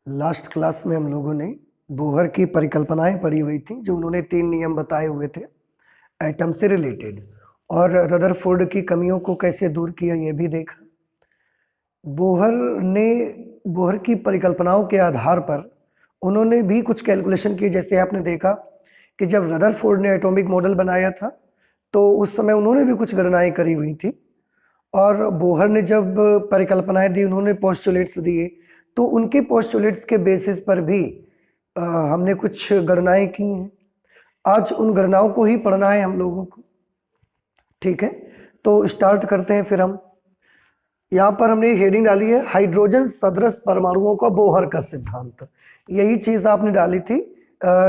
Last class में हम लोगों ने बोहर की परिकल्पनाएं पढ़ी हुई थी, जो उन्होंने 3 नियम बताए हुए थे एटम से रिलेटेड, और रदरफोर्ड की कमियों को कैसे दूर किया ये भी देखा। बोहर की परिकल्पनाओं के आधार पर उन्होंने भी कुछ कैलकुलेशन किए। जैसे आपने देखा कि जब रदरफोर्ड ने एटॉमिक मॉडल बनाया था तो उस समय उन्होंने भी कुछ गणनाएं करी हुई थी, और बोहर ने जब परिकल्पनाएं दी, उन्होंने पोस्टुलेट्स दिए, तो उनके पोस्टुलेट्स के बेसिस पर भी हमने कुछ गणनाएं की हैं। आज उन गणनाओं को ही पढ़ना है हम लोगों को, ठीक है। तो स्टार्ट करते हैं। फिर हम यहाँ पर हमने हेडिंग डाली है हाइड्रोजन सदृश परमाणुओं का बोहर का सिद्धांत। यही चीज़ आपने डाली थी,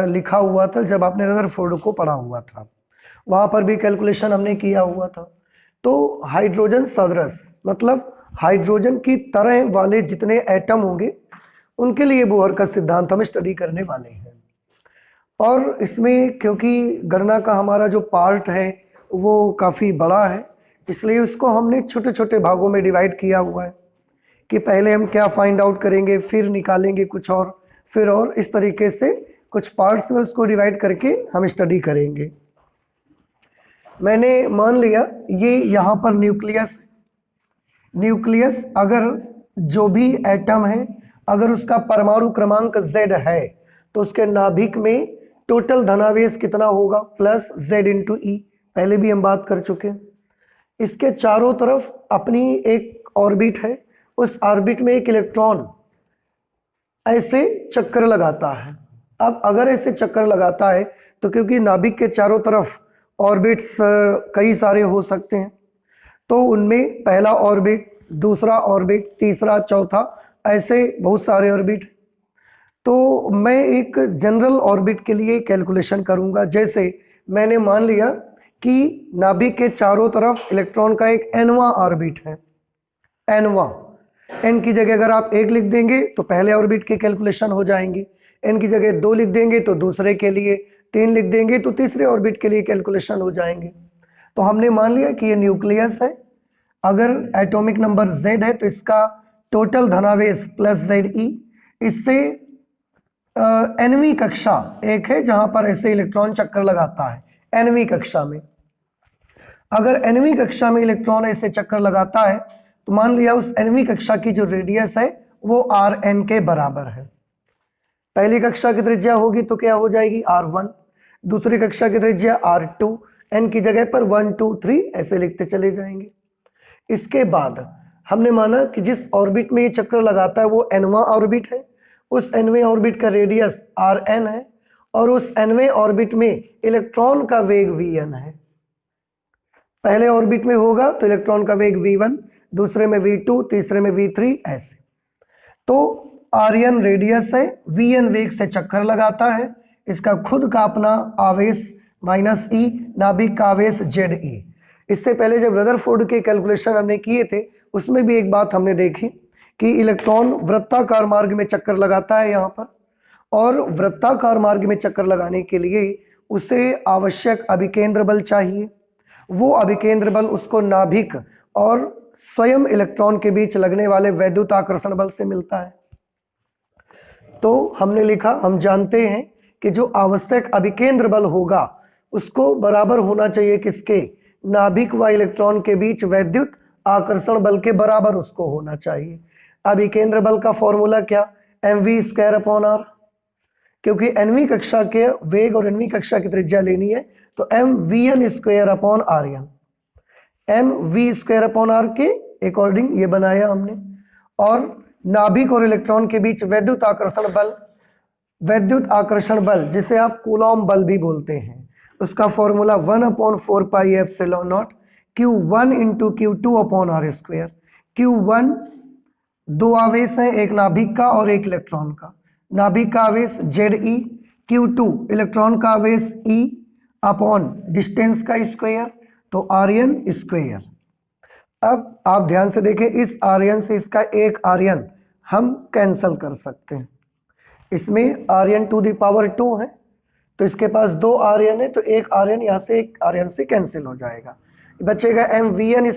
लिखा हुआ था जब आपने रदरफोर्ड को पढ़ा हुआ था, वहाँ पर भी कैलकुलेशन हमने किया हुआ था। तो हाइड्रोजन सदृश मतलब हाइड्रोजन की तरह वाले जितने एटम होंगे उनके लिए बोहर का सिद्धांत हम स्टडी करने वाले हैं। और इसमें क्योंकि गणना का हमारा जो पार्ट है वो काफ़ी बड़ा है, इसलिए उसको हमने छोटे छोटे भागों में डिवाइड किया हुआ है कि पहले हम क्या फाइंड आउट करेंगे, फिर निकालेंगे कुछ और, फिर और, इस तरीके से कुछ पार्ट्स में उसको डिवाइड करके हम स्टडी करेंगे। मैंने मान लिया ये यहाँ पर न्यूक्लियस, अगर जो भी एटम है अगर उसका परमाणु क्रमांक Z है तो उसके नाभिक में टोटल धनावेश कितना होगा, प्लस Z इंटू ई। पहले भी हम बात कर चुके हैं। इसके चारों तरफ अपनी एक ऑर्बिट है, उस ऑर्बिट में एक इलेक्ट्रॉन ऐसे चक्कर लगाता है। अब अगर ऐसे चक्कर लगाता है तो क्योंकि नाभिक के चारों तरफ ऑर्बिट्स कई सारे हो सकते हैं, तो उनमें पहला ऑर्बिट, दूसरा ऑर्बिट, तीसरा, चौथा, ऐसे बहुत सारे ऑर्बिट। तो मैं एक जनरल ऑर्बिट के लिए कैलकुलेशन करूंगा। जैसे मैंने मान लिया कि नाभिक के चारों तरफ इलेक्ट्रॉन का एक nवां ऑर्बिट है, nवां। n की जगह अगर आप 1 लिख देंगे तो पहले ऑर्बिट की कैलकुलेशन हो जाएंगी, n की जगह 2 लिख देंगे तो दूसरे के लिए, 3 लिख देंगे तो तीसरे ऑर्बिट के लिए कैलकुलेशन हो जाएंगे। तो हमने मान लिया कि ये न्यूक्लियस है, अगर एटॉमिक नंबर Z है तो इसका टोटल धनावेश प्लस ZE। इससे nवीं कक्षा एक है जहां पर ऐसे इलेक्ट्रॉन चक्कर लगाता है, nवीं कक्षा में। अगर nवीं कक्षा में इलेक्ट्रॉन ऐसे चक्कर लगाता है तो मान लिया उस nवीं कक्षा की जो रेडियस है वो Rn के बराबर है। पहली कक्षा की त्रिज्या होगी तो क्या हो जाएगी, R1, दूसरी कक्षा की त्रिज्या R2, n की जगह पर 1 2 3 ऐसे लिखते चले जाएंगे। इसके बाद हमने माना कि जिस ऑर्बिट में ये चक्कर लगाता है वो nवां ऑर्बिट है, उस nवें ऑर्बिट का रेडियस Rn है, और उस nवें ऑर्बिट में इलेक्ट्रॉन का वेग V1 है। पहले ऑर्बिट में होगा तो इलेक्ट्रॉन का वेग V1, दूसरे में V2, तीसरे में V3, ऐसे। तो Rn रेडियस है, Vn वेग से चक्कर लगाता है, इसका खुद का अपना आवेश माइनस E, नाभिक का आवेश Ze। इससे पहले जब रदरफोर्ड के कैलकुलेशन हमने किए थे उसमें भी एक बात हमने देखी कि इलेक्ट्रॉन वृत्ताकार मार्ग में चक्कर लगाता है यहाँ पर, और वृत्ताकार मार्ग में चक्कर लगाने के लिए उसे आवश्यक अभिकेंद्र बल चाहिए। वो अभिकेंद्र बल उसको नाभिक और स्वयं इलेक्ट्रॉन के बीच लगने वाले वैद्युत आकर्षण बल से मिलता है। तो हमने लिखा, हम जानते हैं कि जो आवश्यक अभिकेंद्र बल होगा उसको बराबर होना चाहिए किसके, नाभिक व इलेक्ट्रॉन के बीच वैद्युत आकर्षण बल के बराबर उसको होना चाहिए। अभिकेंद्र बल का फॉर्मूला क्या, mv²/r। क्योंकि nवीं कक्षा के वेग और nवीं कक्षा की त्रिज्या लेनी है तो mvn²/rn, mv²/r के अकॉर्डिंग ये बनाया हमने। और नाभिक और इलेक्ट्रॉन के बीच वैद्युत आकर्षण बल जिसे आप कूलॉम बल भी बोलते हैं, उसका फॉर्मूला 1/4πε0 Q1 × Q2/r²। Q1 दो आवेश हैं, एक नाभिक का और एक इलेक्ट्रॉन का। नाभिक का आवेश Ze, Q2 इलेक्ट्रॉन का आवेश E अपॉन डिस्टेंस का स्क्वायर, तो Rn²। अब आप ध्यान से देखें, इस Rn से इसका एक Rn हम कैंसिल कर सकते हैं। इसमें Rn⁴ है तो इसके पास 2 Rn है, तो एक Rn यहाँ से एक Rn से कैंसिल हो जाएगा, बचेगा mvn² =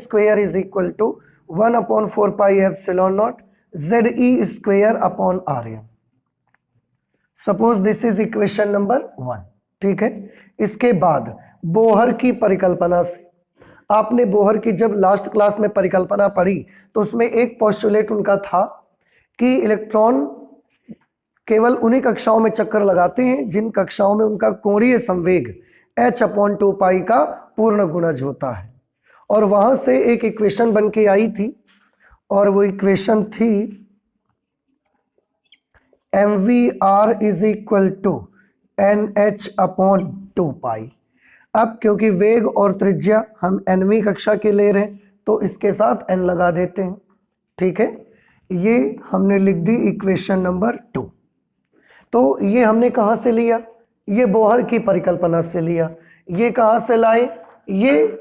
1/4πε0 Ze² /Rn। Suppose this is equation number 1, ठीक है। इसके बाद बोहर की परिकल्पना से, आपने बोहर की जब लास्ट क्लास में परिकल्पना पढ़ी तो उसमें एक पोस्टुलेट उनका था कि इलेक्ट्रॉन केवल उन्हीं कक्षाओं में चक्कर लगाते हैं जिन कक्षाओं में उनका कोणीय संवेग h/2π का पूर्ण गुणज होता है। और वहां से एक इक्वेशन बन के आई थी और वो इक्वेशन थी mvr is equal to nh/2π। अब क्योंकि वेग और त्रिज्या हम nवीं कक्षा के ले रहे हैं तो इसके साथ n लगा देते हैं, ठीक है। ये हमने लिख दी इक्वेशन नंबर 2। तो ये हमने कहाँ से लिया? ये बोहर की परिकल्पना से लिया। ये कहाँ से लाए? ये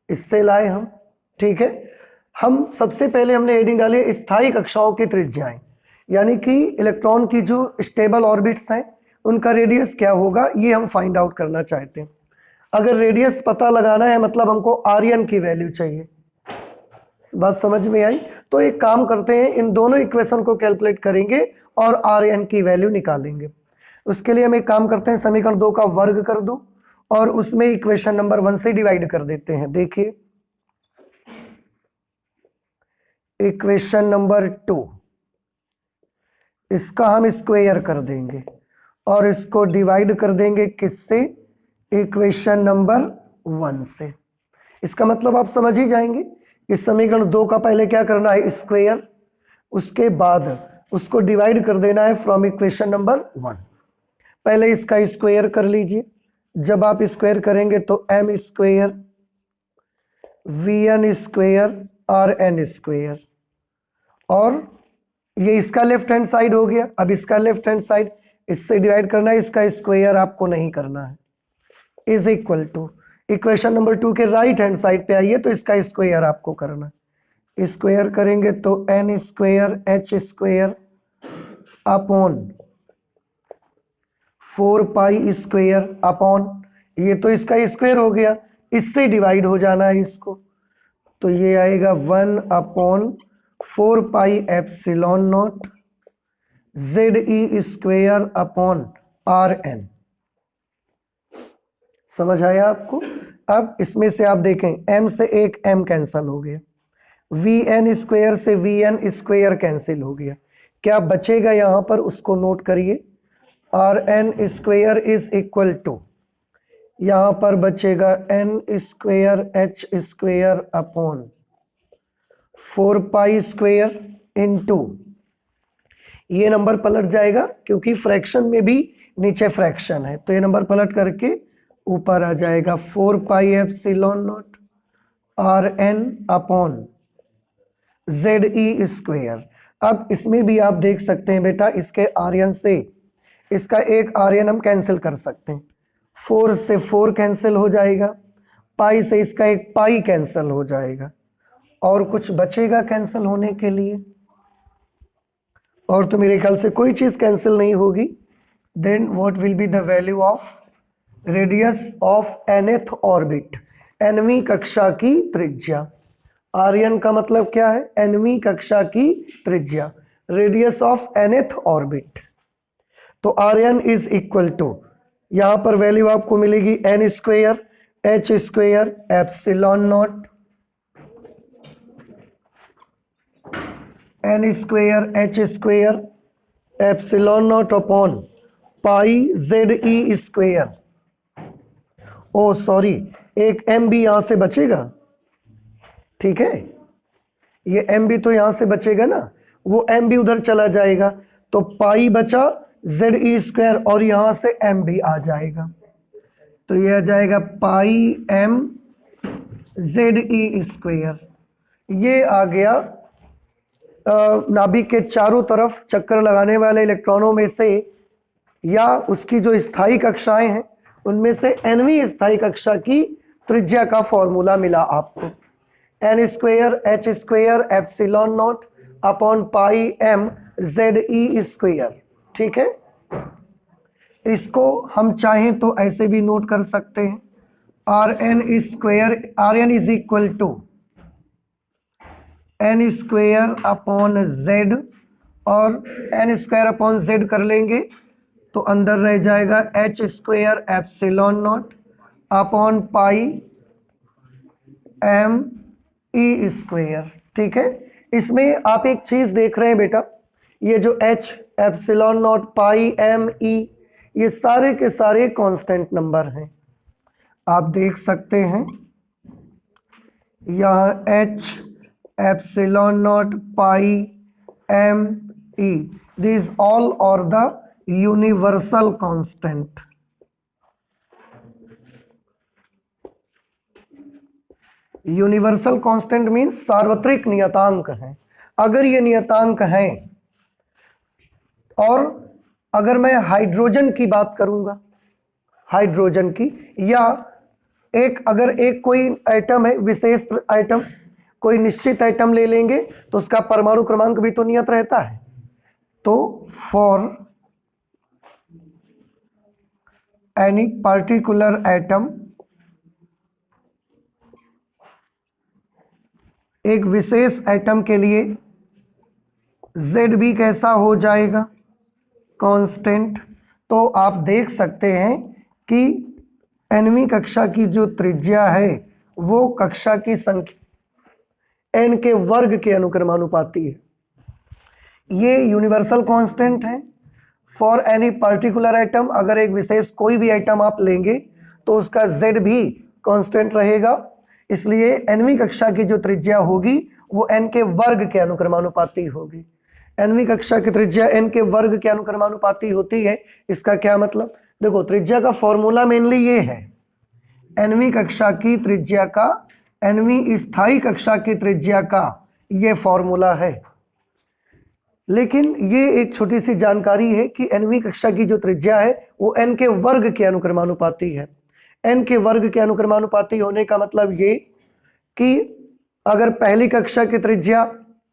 इससे लाए हम, ठीक है। हम सबसे पहले हमने हेडिंग डाली स्थायी कक्षाओं की त्रिज्याएं, यानी कि इलेक्ट्रॉन की जो स्टेबल ऑर्बिट्स हैं उनका रेडियस क्या होगा ये हम फाइंड आउट करना चाहते हैं। अगर रेडियस पता लगाना है मतलब हमको आर्यन की वैल्यू चाहिए। बात समझ में आई? तो एक काम करते हैं, इन दोनों इक्वेशन को कैलकुलेट करेंगे और आर्यन की वैल्यू निकालेंगे। उसके लिए हम एक काम करते हैं, समीकरण 2 का वर्ग कर दो और उसमें इक्वेशन नंबर 1 से डिवाइड कर देते हैं। देखिए इक्वेशन नंबर 2, इसका हम स्क्वायर कर देंगे और इसको डिवाइड कर देंगे किससे? इक्वेशन नंबर 1 से। इसका मतलब आप समझ ही जाएंगे। इस समीकरण 2 का पहले क्या करना है? स्क्वायर, उसके बाद उसको डिवाइड कर देना है फ्रॉम इक्वेशन नंबर 1। पहले इसका स्क्वायर कर लीजिए। जब आप स्क्वायर करेंगे तो m square vn square rn square, और ये इसका लेफ्ट हैंड साइड हो गया। अब इसका लेफ्ट हैंड साइड इससे डिवाइड करना है, इसका स्क्वायर आपको नहीं करना है, is equal to equation number 2 के राइट हैंड साइड पे आइए तो इसका स्क्वायर आपको करना है। स्क्वायर करेंगे तो n square h square upon 4π square upon, ये तो इसका स्क्वायर हो गया, इससे डिवाइड हो जाना है इसको, तो ये आएगा 1/4πε0 ZE स्क्वायर अपॉन RN। समझ आया आपको? अब इसमें से आप देखें m से एक m कैंसिल हो गया, vn स्क्वायर से vn स्क्वायर कैंसिल हो गया। क्या बचेगा यहाँ पर उसको नोट करिए। rn square is equal to, यहाँ पर बचेगा n square h square upon 4π square into, ये नंबर पलट जाएगा क्योंकि फ्रैक्शन में भी नीचे फ्रैक्शन है, तो ये नंबर पलट करके ऊपर आ जाएगा 4πε0 Rn अपॉन ZE स्क्वायर। अब इसमें भी आप देख सकते हैं बेटा, इसके आर्यन से इसका एक आर्यन हम कैंसिल कर सकते हैं, 4 से 4 कैंसिल हो जाएगा, पाई से इसका एक पाई कैंसिल हो जाएगा, और कुछ बचेगा कैंसिल होने के लिए? और तो मेरे ख्याल से कोई चीज़ कैंसिल नहीं होगी। Then what will be the value of radius of nth orbit, nवीं कक्षा की त्रिज्या। आर्यन का मतलब क्या है? nवीं कक्षा की त्रिज्या, रेडियस ऑफ nth ऑर्बिट। तो आर्यन इज इक्वल टू, यहाँ पर वैल्यू आपको मिलेगी n square h square ε0 n square h square ε0 upon pi ZE square. Oh sorry, एक m भी यहां से बचेगा, ठीक है, ये m भी तो यहां से बचेगा ना, वो m भी उधर चला जाएगा, तो पाई बचा ZE स्क्वायर और यहां से m भी आ जाएगा, तो ये आ जाएगा पाई m ZE स्क्वायर। ये आ गया नाभिक के चारों तरफ चक्कर लगाने वाले इलेक्ट्रॉनों में से, या उसकी जो स्थायी कक्षाएं हैं उनमें से nवीं स्थायी कक्षा की त्रिज्या का फॉर्मूला मिला आपको, n square h square ε0 upon pi m ZE square, ठीक है। इसको हम चाहें तो ऐसे भी नोट कर सकते हैं, Rn square, Rn is equal to n square upon z, और n स्क्वायर अपॉन z कर लेंगे तो अंदर रह जाएगा h square epsilon not upon pi m e square. ठीक है, इसमें आप एक चीज देख रहे हैं बेटा, ये जो h epsilon not pi m e ये सारे के सारे कांस्टेंट नंबर हैं। आप देख सकते हैं यहाँ h epsilon not pi m e these all are the universal constant। Universal constant means सार्वत्रिक नियतांक हैं। अगर ये नियतांक हैं, और अगर मैं हाइड्रोजन की बात करूंगा, हाइड्रोजन की, या अगर एक कोई एटम है, विशेष एटम, कोई निश्चित एटम ले लेंगे तो उसका परमाणु क्रमांक भी तो नियत रहता है। तो फॉर एनी पर्टिकुलर एटम, एक विशेष एटम के लिए Z भी कैसा हो जाएगा, कांस्टेंट। तो आप देख सकते हैं कि nवीं कक्षा की जो त्रिज्या है वो कक्षा की संख्या n के वर्ग के अनुक्रमानुपाती है। ये यूनिवर्सल कांस्टेंट है फॉर एनी पर्टिकुलर एटम। अगर एक विशेष कोई भी एटम आप लेंगे तो उसका Z भी कांस्टेंट रहेगा, इसलिए nवीं कक्षा की जो त्रिज्या होगी वो n के वर्ग के अनुक्रमानुपाती होगी। nवीं कक्षा की त्रिज्या n के वर्ग के अनुक्रमानुपाती होती है। इसका क्या मतलब, देखो त्रिज्या का फॉर्मूला मेनली ये है, nवीं कक्षा की त्रिज्या का, nवीं स्थायी कक्षा की त्रिज्या का ये फॉर्मूला है। लेकिन ये एक छोटी सी जानकारी है कि nवीं कक्षा की जो त्रिज्या है वो n के वर्ग के अनुक्रमानुपाती है। n के वर्ग के अनुक्रमानुपाती होने का मतलब ये कि अगर पहली कक्षा की त्रिज्या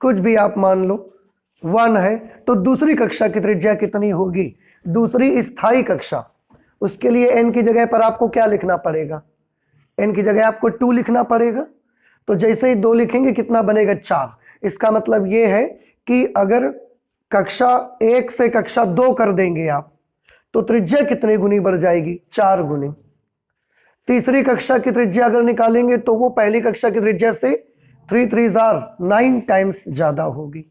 कुछ भी आप मान लो 1 है, तो दूसरी कक्षा की त्रिज्या कितनी होगी, दूसरी स्थायी कक्षा, उसके लिए n की जगह पर आपको क्या लिखना पड़ेगा, n की जगह आपको 2 लिखना पड़ेगा। तो जैसे ही 2 लिखेंगे कितना बनेगा, 4। इसका मतलब ये है कि अगर कक्षा 1 से कक्षा 2 कर देंगे आप, तो त्रिज्या कितनी गुनी बढ़ जाएगी, 4 गुनी। तीसरी कक्षा की त्रिज्या अगर निकालेंगे तो वो पहली कक्षा की त्रिज्या से 3 3 9 टाइम्स ज्यादा होगी।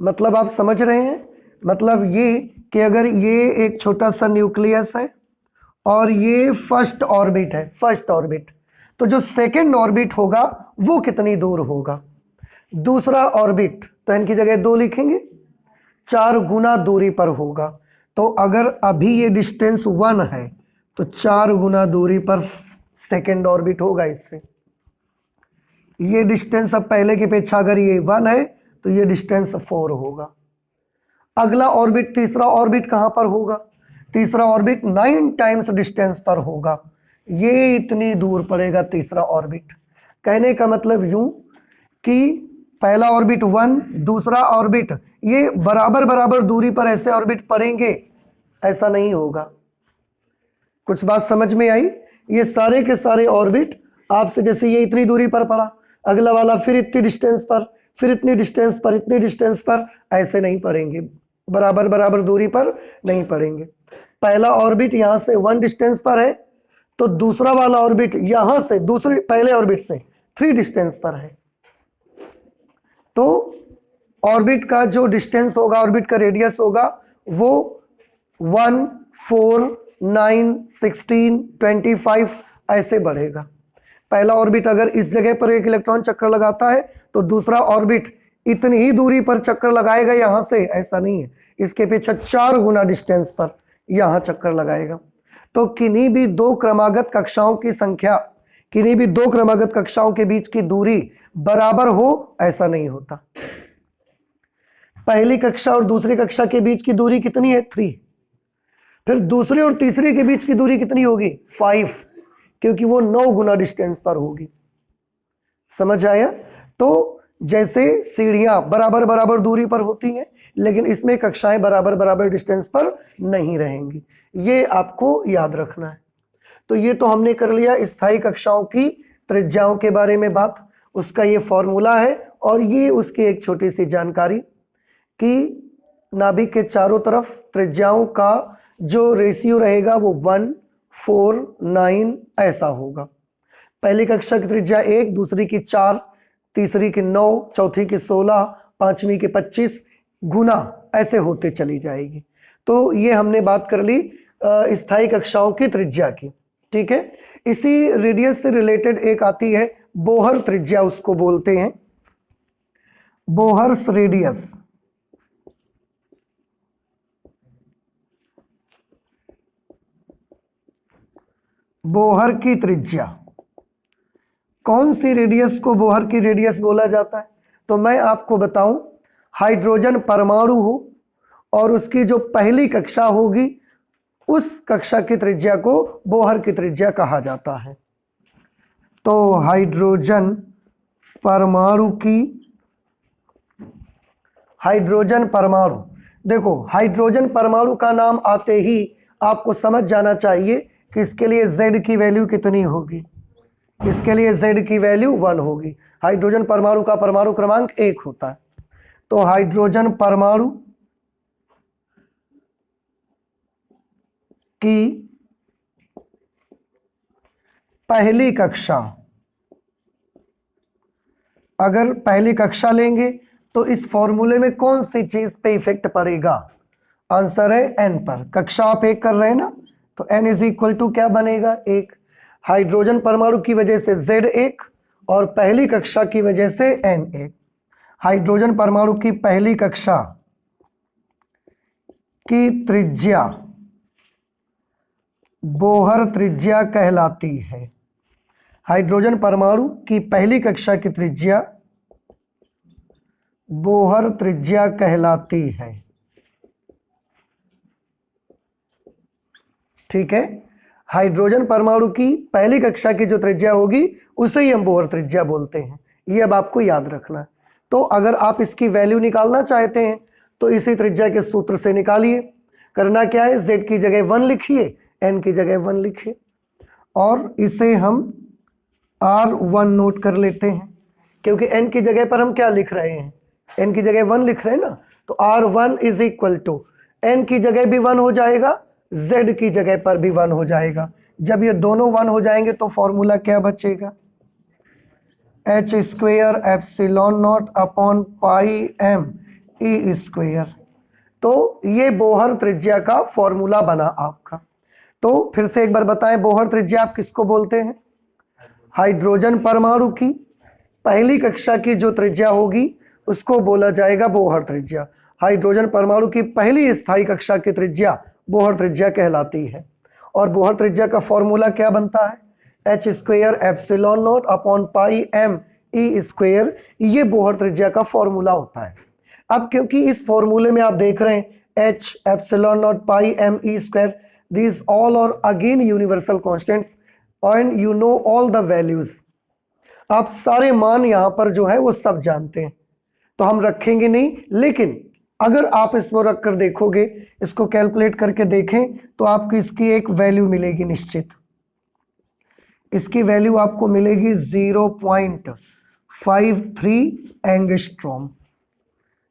मतलब आप समझ रहे हैं, मतलब ये कि अगर ये एक छोटा सा न्यूक्लियस है और ये फर्स्ट ऑर्बिट है, फर्स्ट ऑर्बिट, तो जो सेकंड ऑर्बिट होगा वो कितनी दूर होगा, दूसरा ऑर्बिट, तो इनकी जगह 2 लिखेंगे, 4 गुना दूरी पर होगा। तो अगर अभी ये डिस्टेंस 1 है तो 4 गुना दूरी पर सेकंड ऑर्बिट होगा। इससे ये डिस्टेंस अब पहले की अपेक्षा अगर ये 1 है तो ये डिस्टेंस 4 होगा। अगला ऑर्बिट, तीसरा ऑर्बिट कहां पर होगा, तीसरा ऑर्बिट 9 टाइम्स डिस्टेंस पर होगा, ये इतनी दूर पड़ेगा तीसरा ऑर्बिट। कहने का मतलब यूं कि पहला ऑर्बिट 1, दूसरा ऑर्बिट, ये बराबर बराबर दूरी पर ऐसे ऑर्बिट पड़ेंगे, ऐसा नहीं होगा। कुछ बात समझ में आई, ये सारे के सारे ऑर्बिट आपसे, जैसे ये इतनी दूरी पर पड़ा, अगला वाला फिर इतनी डिस्टेंस पर, फिर इतनी डिस्टेंस पर, इतनी डिस्टेंस पर, ऐसे नहीं पड़ेंगे, बराबर बराबर दूरी पर नहीं पड़ेंगे। पहला ऑर्बिट यहां से 1 डिस्टेंस पर है तो दूसरा वाला ऑर्बिट यहां से दूसरे पहले ऑर्बिट से 3 डिस्टेंस पर है। तो ऑर्बिट का जो डिस्टेंस होगा, ऑर्बिट का रेडियस होगा वो 1, 4, 9, 16, 25 ऐसे बढ़ेगा। पहला ऑर्बिट अगर इस जगह पर एक इलेक्ट्रॉन चक्कर लगाता है तो दूसरा ऑर्बिट इतनी ही दूरी पर चक्कर लगाएगा यहां से, ऐसा नहीं है, इसके पीछे 4 गुना डिस्टेंस पर यहां चक्कर लगाएगा। तो किन्हीं भी 2 क्रमागत कक्षाओं की संख्या, किन्हीं भी 2 क्रमागत कक्षाओं के बीच की दूरी बराबर हो, ऐसा नहीं होता। पहली कक्षा और दूसरी कक्षा के बीच की दूरी कितनी है, 3। फिर दूसरी और तीसरी के बीच की दूरी कितनी होगी, 5, क्योंकि वो 9 गुना डिस्टेंस पर होगी। समझ आया। तो जैसे सीढ़ियां बराबर बराबर दूरी पर होती हैं, लेकिन इसमें कक्षाएं बराबर बराबर डिस्टेंस पर नहीं रहेंगी, ये आपको याद रखना है। तो ये तो हमने कर लिया स्थायी कक्षाओं की त्रिज्याओं के बारे में बात, उसका ये फॉर्मूला है, और ये उसकी एक छोटी सी जानकारी कि नाभिक के चारों तरफ त्रिज्याओं का जो रेशियो रहेगा वो 1, 4, 9 ऐसा होगा। पहली कक्षा की त्रिज्या 1, दूसरी की 4, तीसरी की 9, चौथी की 16, पांचवी की 25 गुना ऐसे होते चली जाएगी। तो ये हमने बात कर ली स्थायी कक्षाओं की त्रिज्या की। ठीक है, इसी रेडियस से रिलेटेड एक आती है बोहर त्रिज्या, उसको बोलते हैं बोहर्स रेडियस। बोहर की त्रिज्या, कौन सी रेडियस को बोहर की रेडियस बोला जाता है? तो मैं आपको बताऊं, हाइड्रोजन परमाणु हो और उसकी जो पहली कक्षा होगी उस कक्षा की त्रिज्या को बोहर की त्रिज्या कहा जाता है। तो हाइड्रोजन परमाणु देखो, हाइड्रोजन परमाणु का नाम आते ही आपको समझ जाना चाहिए कि इसके लिए Z की वैल्यू कितनी होगी। इसके लिए Z की वैल्यू 1 होगी। हाइड्रोजन परमाणु का परमाणु क्रमांक 1 होता है। तो हाइड्रोजन परमाणु की पहली कक्षा, अगर पहली कक्षा लेंगे तो इस फॉर्मूले में कौन सी चीज पे इफेक्ट पड़ेगा? आंसर है n पर। कक्षा आप 1 कर रहे हैं ना, तो n इज इक्वल टू क्या बनेगा? 1। हाइड्रोजन परमाणु की वजह से Z 1 और पहली कक्षा की वजह से n 1। हाइड्रोजन परमाणु की पहली कक्षा की त्रिज्या बोहर त्रिज्या कहलाती है। हाइड्रोजन परमाणु की पहली कक्षा की त्रिज्या बोहर त्रिज्या कहलाती है। ठीक है, हाइड्रोजन परमाणु की पहली कक्षा की जो त्रिज्या होगी उसे ही हम बोहर त्रिज्या बोलते हैं। ये अब आपको याद रखना है। तो अगर आप इसकी वैल्यू निकालना चाहते हैं तो इसी त्रिज्या के सूत्र से निकालिए। करना क्या है, Z की जगह 1 लिखिए, N की जगह 1 लिखिए और इसे हम R1 नोट कर लेते हैं, क्योंकि N की जगह पर हम क्या लिख रहे हैं? N की जगह 1 लिख रहे हैं ना, तो R1 is equal to N की जगह भी 1 हो जाएगा, Z की जगह पर भी 1 हो जाएगा। जब ये दोनों 1 हो जाएंगे तो फॉर्मूला क्या बचेगा? h square epsilon not upon pi m e square. तो ये बोहर त्रिज्या का फॉर्मूला बना आपका। तो फिर से एक बार बताएं, बोहर त्रिज्या आप किसको बोलते हैं? हाइड्रोजन परमाणु की पहली कक्षा की जो त्रिज्या होगी उसको बोला जाएगा बोहर त्रिज्या। हाइड्रोजन परमाणु की पहली स्थायी कक्षा की त्रिज्या बोहर त्रिज्या कहलाती है। और बोहर त्रिज्या का फॉर्मूला क्या बनता है? h square epsilon not upon pi m e square. ये बोहर त्रिज्या का फॉर्मूला होता है। अब क्योंकि इस फॉर्मूले में आप देख रहे हैं h epsilon not pi m e square, these all are again universal constants and you know all the values। आप सारे मान यहां पर जो है वो सब जानते हैं, तो हम रखेंगे नहीं। लेकिन अगर आप इसको रख कर देखोगे, इसको कैलकुलेट करके देखें तो आपको इसकी एक वैल्यू मिलेगी निश्चित। इसकी वैल्यू आपको मिलेगी 0.53 एंगस्ट्रॉम,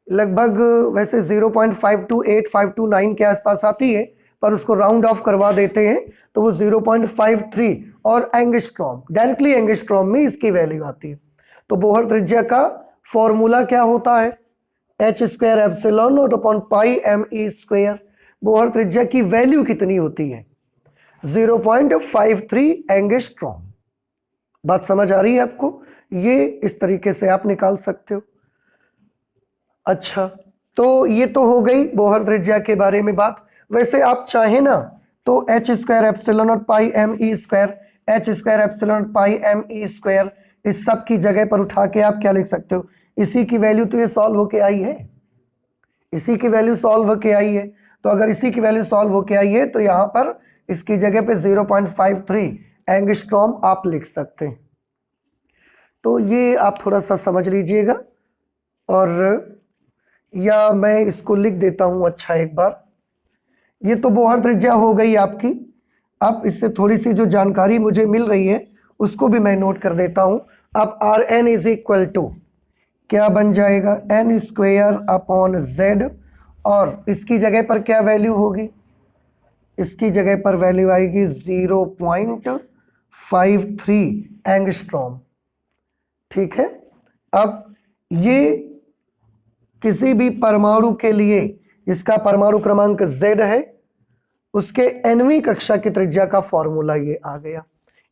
लगभग वैसे 0.528529 के आसपास आती है, पर उसको राउंड ऑफ करवा देते हैं तो वो 0.53 और एंगस्ट्रॉम, डायरेक्टली एंगस्ट्रॉम में इसकी वैल्यू आती है। तो बोहर त्रिज्या का फॉर्मूला क्या होता है? h square epsilon not upon pi m e square. Bohr त्रिज्या की वैल्यू कितनी होती है? 0.53 एंगस्ट्रॉम। बात समझ आ रही है आपको? ये इस तरीके से आप निकाल सकते हो। अच्छा, तो ये तो हो गई बोहर त्रिज्या के बारे में बात। वैसे आप चाहें ना तो h square epsilon not pi m e square, h square epsilon not pi m e square, इस सब की जगह पर उठा के आप क्या लिख सकते हो? इसी की वैल्यू तो ये सॉल्व होके आई है, इसी की वैल्यू सॉल्व होके आई है। तो अगर इसी की वैल्यू सॉल्व होके आई है तो यहाँ पर इसकी जगह पे 0.53 एंगस्ट्रॉम आप लिख सकते हैं। तो ये आप थोड़ा सा समझ लीजिएगा, और या मैं इसको लिख देता हूँ। अच्छा, एक बार ये तो बोहर त्रिज्या हो गई आपकी। अब इससे थोड़ी सी जो जानकारी मुझे मिल रही है उसको भी मैं नोट कर देता हूँ। अब R N is equal to क्या बन जाएगा? एन स्क्वेयर अपॉन जेड, और इसकी जगह पर क्या वैल्यू होगी? इसकी जगह पर वैल्यू आएगी 0.53 एंगस्ट्रॉम। ठीक है, अब ये किसी भी परमाणु के लिए जिसका परमाणु क्रमांक Z है उसके nवीं कक्षा की त्रिज्या का फॉर्मूला ये आ गया।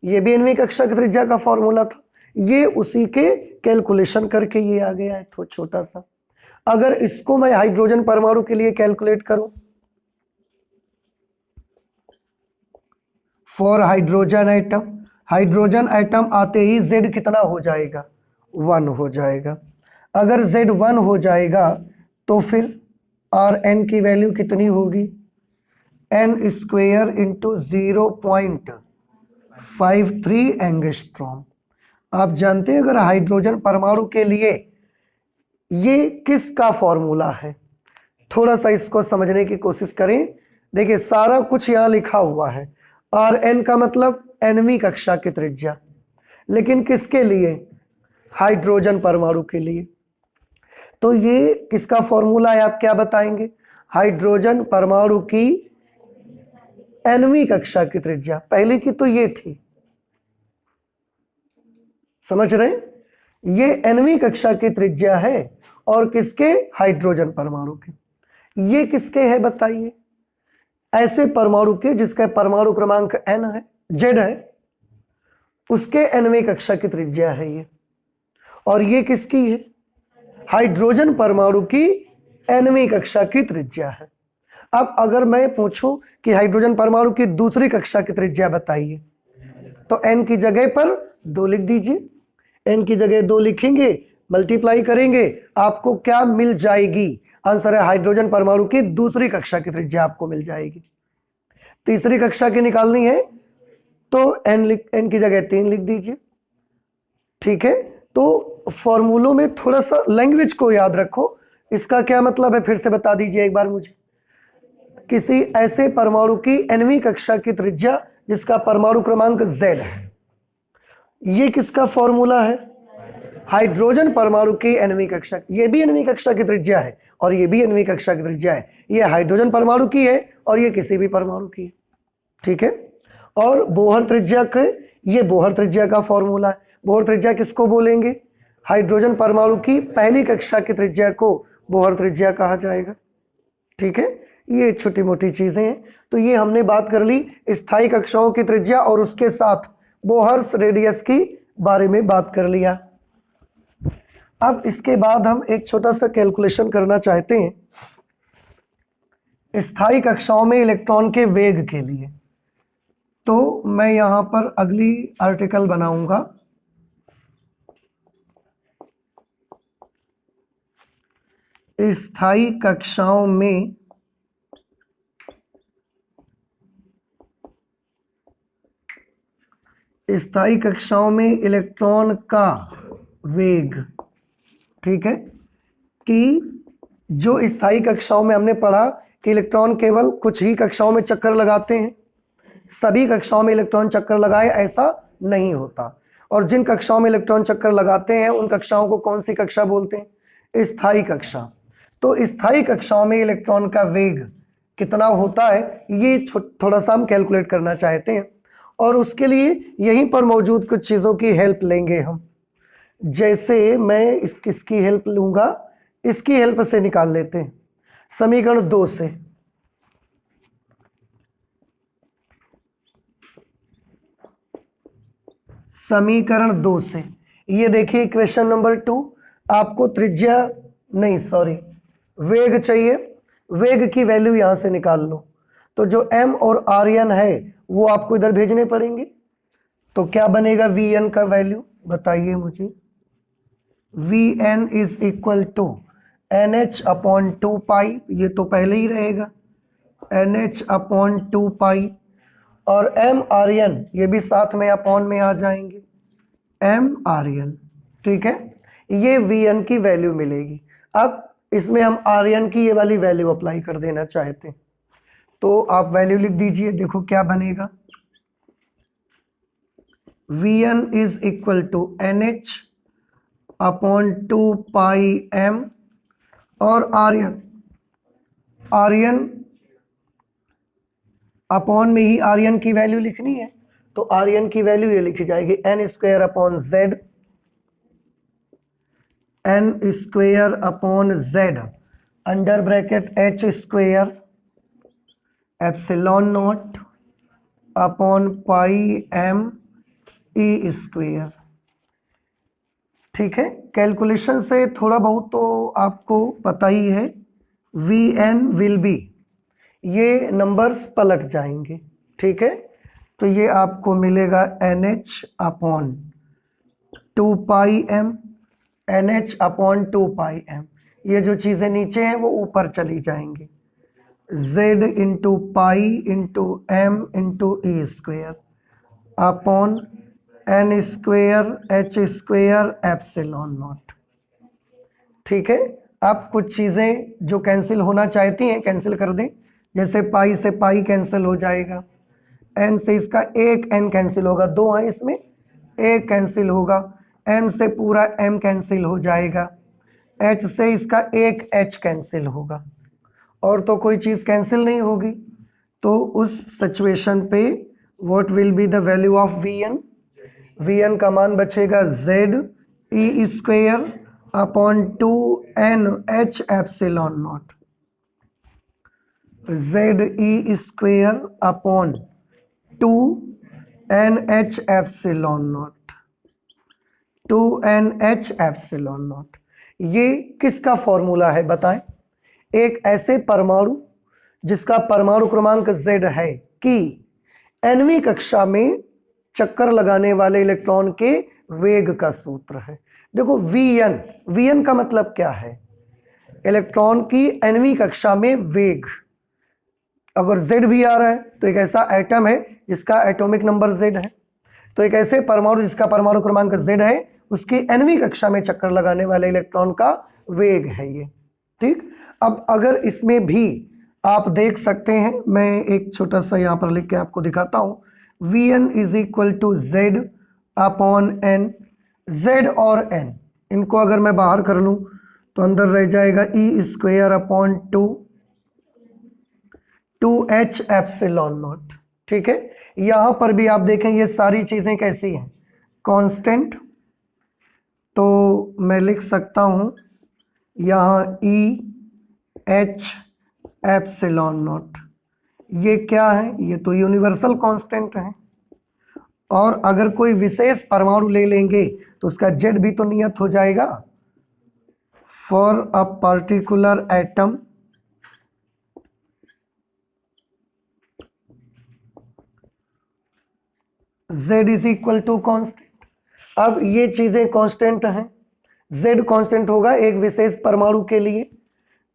ये भी nवीं कक्षा की त्रिज्या का फॉर्मूला था, ये उसी के कैलकुलेशन करके ये आ गया है तो छोटा सा। अगर इसको मैं हाइड्रोजन परमाणु के लिए कैलकुलेट करूं, फॉर हाइड्रोजन एटम आते ही Z कितना हो जाएगा, 1 हो जाएगा। अगर Z 1 हो जाएगा तो फिर Rn की वैल्यू कितनी होगी, n स्क्वेयर इंटू 0.53 एंगस्ट्रॉम। आप जानते हैं अगर हाइड्रोजन परमाणु के लिए ये किसका फॉर्मूला है, थोड़ा सा इसको समझने की कोशिश करें। देखिए सारा कुछ यहां लिखा हुआ है, Rn का मतलब nवीं कक्षा की त्रिज्या, लेकिन किसके लिए, हाइड्रोजन परमाणु के लिए। तो ये किसका फॉर्मूला है आप क्या बताएंगे, हाइड्रोजन परमाणु की nवीं कक्षा की त्रिज्या। पहले की तो ये थी, समझ रहे हैं, ये nवीं कक्षा की त्रिज्या है और किसके, हाइड्रोजन परमाणु के। ये किसके है बताइए, ऐसे परमाणु के जिसका परमाणु क्रमांक n है, Z है, उसके nवीं कक्षा की त्रिज्या है ये। और ये किसकी है, हाइड्रोजन परमाणु की nवीं कक्षा की त्रिज्या है। अब अगर मैं पूछूं कि हाइड्रोजन परमाणु की दूसरी कक्षा की त्रिज्या बताइए, तो n की जगह पर 2 लिख दीजिए। n की जगह 2 लिखेंगे, मल्टीप्लाई करेंगे, आपको क्या मिल जाएगी, आंसर है हाइड्रोजन परमाणु की दूसरी कक्षा की त्रिज्या आपको मिल जाएगी। तीसरी कक्षा की निकालनी है तो n की जगह 3 लिख दीजिए। ठीक है, तो फॉर्मूलों में थोड़ा सा लैंग्वेज को याद रखो। इसका क्या मतलब है फिर से बता दीजिए एक बार मुझे। किसी ऐसे परमाणु की nवीं कक्षा की त्रिज्या जिसका परमाणु क्रमांक Z है, ये किसका फॉर्मूला है, हाइड्रोजन परमाणु की nवीं कक्षा। ये भी nवीं कक्षा की त्रिज्या है और ये भी nवीं कक्षा की त्रिज्या है। ये हाइड्रोजन परमाणु की है और ये किसी भी परमाणु की है। ठीक है, और बोहर त्रिज्या के, ये बोहर त्रिज्या का फॉर्मूला है। बोहर त्रिज्या किसको बोलेंगे, हाइड्रोजन परमाणु की पहली कक्षा की त्रिज्या को बोहर त्रिज्या कहा जाएगा। ठीक है, ये छोटी मोटी चीजें हैं। तो ये हमने बात कर ली स्थायी कक्षाओं की त्रिज्या और उसके साथ बोहर्स रेडियस की बारे में बात कर लिया। अब इसके बाद हम एक छोटा सा कैलकुलेशन करना चाहते हैं स्थायी कक्षाओं में इलेक्ट्रॉन के वेग के लिए। तो मैं यहां पर अगली आर्टिकल बनाऊंगा, स्थायी कक्षाओं में इलेक्ट्रॉन का वेग। ठीक है, कि जो स्थायी कक्षाओं में हमने पढ़ा कि इलेक्ट्रॉन केवल कुछ ही कक्षाओं में चक्कर लगाते हैं, सभी कक्षाओं में इलेक्ट्रॉन चक्कर लगाए ऐसा नहीं होता। और जिन कक्षाओं में इलेक्ट्रॉन चक्कर लगाते हैं उन कक्षाओं को कौन सी कक्षा बोलते हैं, स्थायी कक्षा। तो स्थायी कक्षाओं में इलेक्ट्रॉन का वेग कितना होता है ये थोड़ा सा हम कैलकुलेट करना चाहते हैं, और उसके लिए यहीं पर मौजूद कुछ चीज़ों की हेल्प लेंगे हम। जैसे मैं इसकी हेल्प लूंगा, इसकी हेल्प से निकाल लेते हैं समीकरण 2 से। समीकरण 2 से ये देखिए क्वेश्चन नंबर 2, आपको त्रिज्या नहीं सॉरी वेग चाहिए। वेग की वैल्यू यहां से निकाल लो। तो जो m और Rn है वो आपको इधर भेजने पड़ेंगे। तो क्या बनेगा Vn का वैल्यू बताइए मुझे। Vn is equal to NH upon 2 pi, ये तो पहले ही रहेगा NH अपॉन 2 पाई, और m Rn ये भी साथ में अपॉन में आ जाएंगे m Rn। ठीक है, ये Vn की वैल्यू मिलेगी। अब इसमें हम Rn की ये वाली वैल्यू अप्लाई कर देना चाहते हैं, तो आप वैल्यू लिख दीजिए। देखो क्या बनेगा, Vn is equal to NH upon 2 pi m, और Rn अपॉन में ही आर्यन की वैल्यू लिखनी है, तो आर्यन की वैल्यू ये लिखी जाएगी N square upon Z, N square upon Z under bracket H square epsilon not upon pi M E square. ठीक है, कैलकुलेशन से थोड़ा बहुत तो आपको पता ही है, वी एन विल बी, ये नंबर्स पलट जाएंगे। ठीक है, तो ये आपको मिलेगा एन एच अपॉन 2 पाई एम, एन एच अपॉन 2 पाई एम, ये जो चीज़ें नीचे हैं वो ऊपर चली जाएंगी, z into pi into M into E square upon N square H square epsilon not. ठीक है, अब कुछ चीज़ें जो कैंसिल होना चाहती हैं कैंसिल कर दें, जैसे पाई से पाई कैंसिल हो जाएगा, एन से इसका एक एन कैंसिल होगा, दो हैं इसमें, एक कैंसिल होगा, एम से पूरा एम कैंसिल हो जाएगा, एच से इसका एक एच कैंसिल होगा, और तो कोई चीज़ कैंसिल नहीं होगी। तो उस सिचुएशन पे what will be the value of V N, V N का मान बचेगा Z E square upon 2 N H epsilon not, Z E square upon 2 N H epsilon not, 2 N H epsilon not. ये किसका formula है बताएं? एक ऐसे परमाणु जिसका परमाणु क्रमांक Z है कि nवीं कक्षा में चक्कर लगाने वाले इलेक्ट्रॉन के वेग का सूत्र है। देखो Vn, Vn का मतलब क्या है? इलेक्ट्रॉन की nवीं कक्षा में वेग। अगर Z भी आ रहा है तो एक ऐसा एटम है जिसका एटॉमिक नंबर Z है, तो एक ऐसे परमाणु जिसका परमाणु क्रमांक Z है उसकी nवीं कक्षा में चक्कर लगाने वाले इलेक्ट्रॉन का वेग है ये। ठीक, अब अगर इसमें भी आप देख सकते हैं, मैं एक छोटा सा यहाँ पर लिख के आपको दिखाता हूँ, Vn is equal to Z upon N, Z और n इनको अगर मैं बाहर कर लूँ तो अंदर रह जाएगा E square upon 2 H epsilon not. ठीक है, यहाँ पर भी आप देखें ये सारी चीज़ें कैसी हैं, कांस्टेंट, तो मैं लिख सकता हूँ यहाँ ई एच एप्सिलॉन नॉट, ये क्या है? ये तो यूनिवर्सल कांस्टेंट है, और अगर कोई विशेष परमाणु ले लेंगे तो उसका जेड भी तो नियत हो जाएगा, for a particular atom z is equal to constant. अब ये चीजें कांस्टेंट हैं, z कांस्टेंट होगा एक विशेष परमाणु के लिए,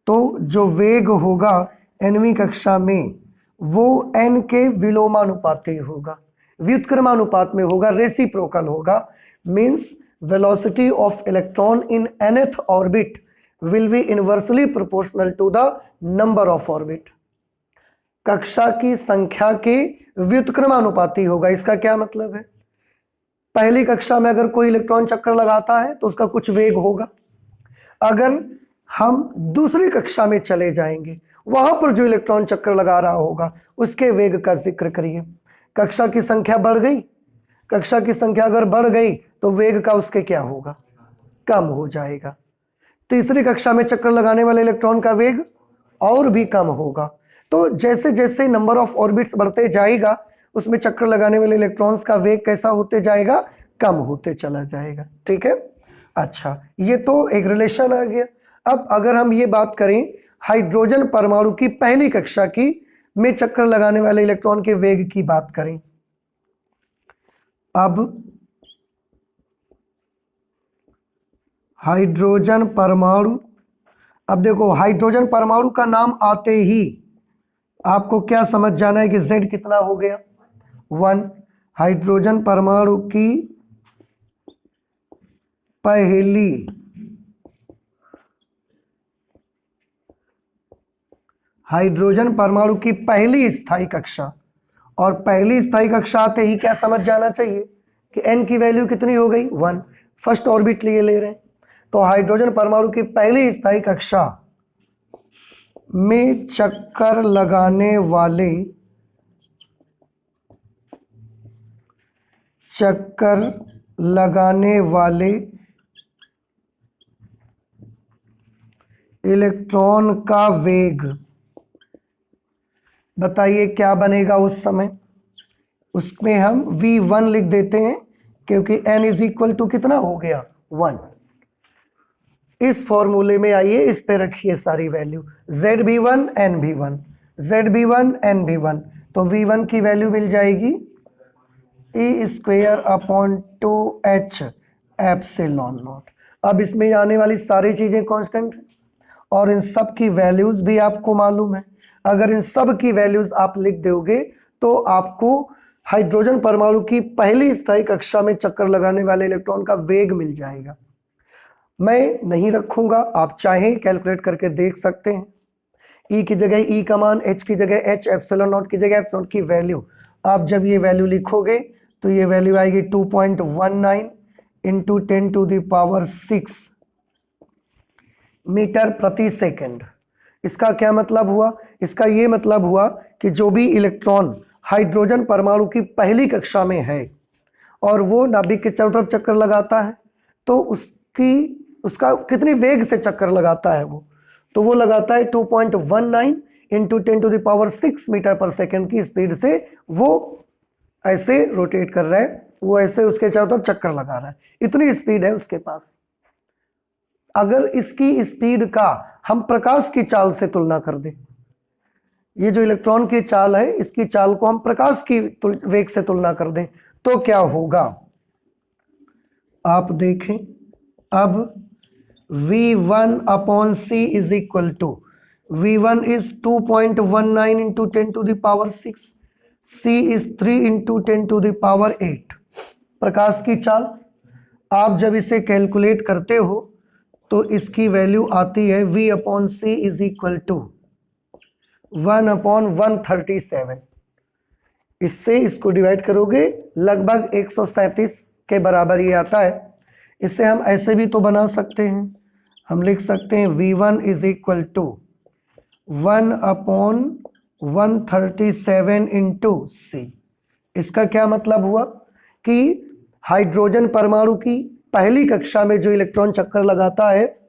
तो जो वेग होगा nवीं कक्षा में वो n के विलोमानुपाती होगा, व्युत्क्रमानुपात में होगा, रेसिप्रोकल होगा, means velocity of electron in nth orbit will be inversely proportional to the number of orbit. कक्षा की संख्या के व्युत्क्रमानुपाती होगा। इसका क्या मतलब है? पहली कक्षा में अगर कोई इलेक्ट्रॉन चक्कर लगाता है तो उसका कुछ वेग होगा, अगर हम दूसरी कक्षा में चले जाएंगे वहां पर जो इलेक्ट्रॉन चक्कर लगा रहा होगा उसके वेग का जिक्र करिए। कक्षा की संख्या बढ़ गई, कक्षा की संख्या अगर बढ़ गई तो वेग का उसके क्या होगा? कम हो जाएगा। तीसरी कक्षा में चक्कर लगाने वाले इलेक्ट्रॉन का वेग और भी कम होगा। तो जैसे जैसे नंबर ऑफ ऑर्बिट्स बढ़ते जाएगा उसमें चक्कर लगाने वाले इलेक्ट्रॉन्स का वेग कैसा होते जाएगा? कम होते चला जाएगा। ठीक है, अच्छा, ये तो एक रिलेशन आ गया। अब अगर हम ये बात करें हाइड्रोजन परमाणु की पहली कक्षा की में चक्कर लगाने वाले इलेक्ट्रॉन के वेग की बात करें, अब हाइड्रोजन परमाणु, अब देखो हाइड्रोजन परमाणु का नाम आते ही आपको क्या समझ जाना है कि Z कितना हो गया? 1। हाइड्रोजन परमाणु की पहली हाइड्रोजन परमाणु की पहली स्थायी कक्षा, और पहली स्थायी कक्षा आते ही क्या समझ जाना चाहिए कि n की वैल्यू कितनी हो गई? 1। फर्स्ट ऑर्बिट लिए ले रहे हैं, तो हाइड्रोजन परमाणु की पहली स्थायी कक्षा में चक्कर लगाने वाले चक्कर लगाने वाले इलेक्ट्रॉन का वेग, बताइए क्या बनेगा उस समय। उसमें हम v1 लिख देते हैं क्योंकि n इज इक्वल टू कितना हो गया 1। इस फॉर्मूले में आइए, इस पे रखिए सारी value, ZB1 NB1 ZB1 NB1, तो V1 की वैल्यू मिल जाएगी E²/2h एप्सिलॉन नॉट। अब इसमें आने वाली सारी चीजें कांस्टेंट हैं और इन सब की वैल्यूज भी आपको मालूम है। अगर इन सब की वैल्यूज आप लिख दोगे तो आपको हाइड्रोजन परमाणु की पहली स्थायी कक्षा में चक्कर लगाने वाले इलेक्ट्रॉन का वेग मिल जाएगा। मैं नहीं रखूंगा, आप चाहें कैलकुलेट करके देख सकते हैं। ई की जगह ई का मान, एच की जगह एच, एप्सिलॉन नॉट की जगह एप्सिलॉन की वैल्यू, आप जब ये वैल्यू लिखोगे तो ये वैल्यू आएगी 2.19 इंटू 10⁶ मीटर प्रति सेकंड। इसका क्या मतलब हुआ? इसका ये मतलब हुआ कि जो भी इलेक्ट्रॉन हाइड्रोजन परमाणु की पहली कक्षा में है और वो नाभिक के चारों तरफ चक्कर लगाता है, तो उसका कितनी वेग से चक्कर लगाता है तो वो लगाता है 2.19 इंटू 10⁶ मीटर पर सेकंड की स्पीड से। वो ऐसे रोटेट कर रहा है, वो ऐसे उसके चारों तरफ चक्कर लगा रहा है, इतनी स्पीड है उसके पास। अगर इसकी स्पीड का हम प्रकाश की चाल से तुलना कर दें, ये जो इलेक्ट्रॉन की चाल है, इसकी चाल को हम प्रकाश की वेग से तुलना कर दें तो क्या होगा, आप देखें। अब V1/c is equal to, V1 is 2.19 into 10⁶, c is 3 into 10⁸। प्रकाश की चाल आप जब इसे कैलकुलेट करते हो तो इसकी वैल्यू आती है V/c इज इक्वल टू 1/137। इससे इसको डिवाइड करोगे लगभग 137 के बराबर ये आता है। इसे हम ऐसे भी तो बना सकते हैं, हम लिख सकते हैं V1 is equal to 1/137 into c। इसका क्या मतलब हुआ कि हाइड्रोजन परमाणु की पहली कक्षा में जो इलेक्ट्रॉन चक्कर लगाता है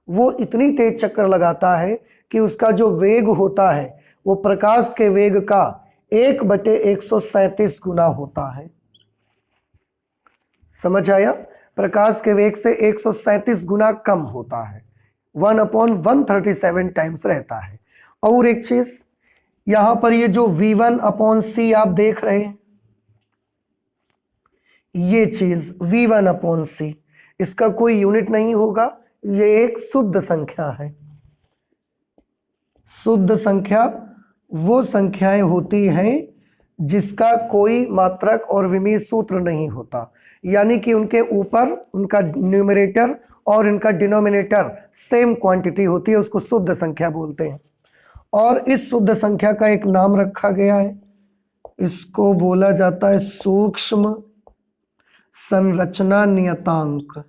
वो इतनी तेज चक्कर लगाता है कि उसका जो वेग होता है वो प्रकाश के वेग का 1/137 गुना होता है। समझ आया? प्रकाश के वेग से 137 गुना कम होता है, 1/137 टाइम्स रहता है। और एक चीज, यहां पर ये जो V1/c आप देख रहे हैं, ये चीज V1/c, इसका कोई यूनिट नहीं होगा, ये एक शुद्ध संख्या है। शुद्ध संख्या वो संख्याएं होती हैं जिसका कोई मात्रक और विमीय सूत्र नहीं होता, यानी कि उनके ऊपर उनका न्यूमरेटर और इनका डिनोमिनेटर सेम क्वांटिटी होती है, उसको शुद्ध संख्या बोलते हैं। और इस शुद्ध संख्या का एक नाम रखा गया है, इसको बोला जाता है सूक्ष्म संरचना नियतांक।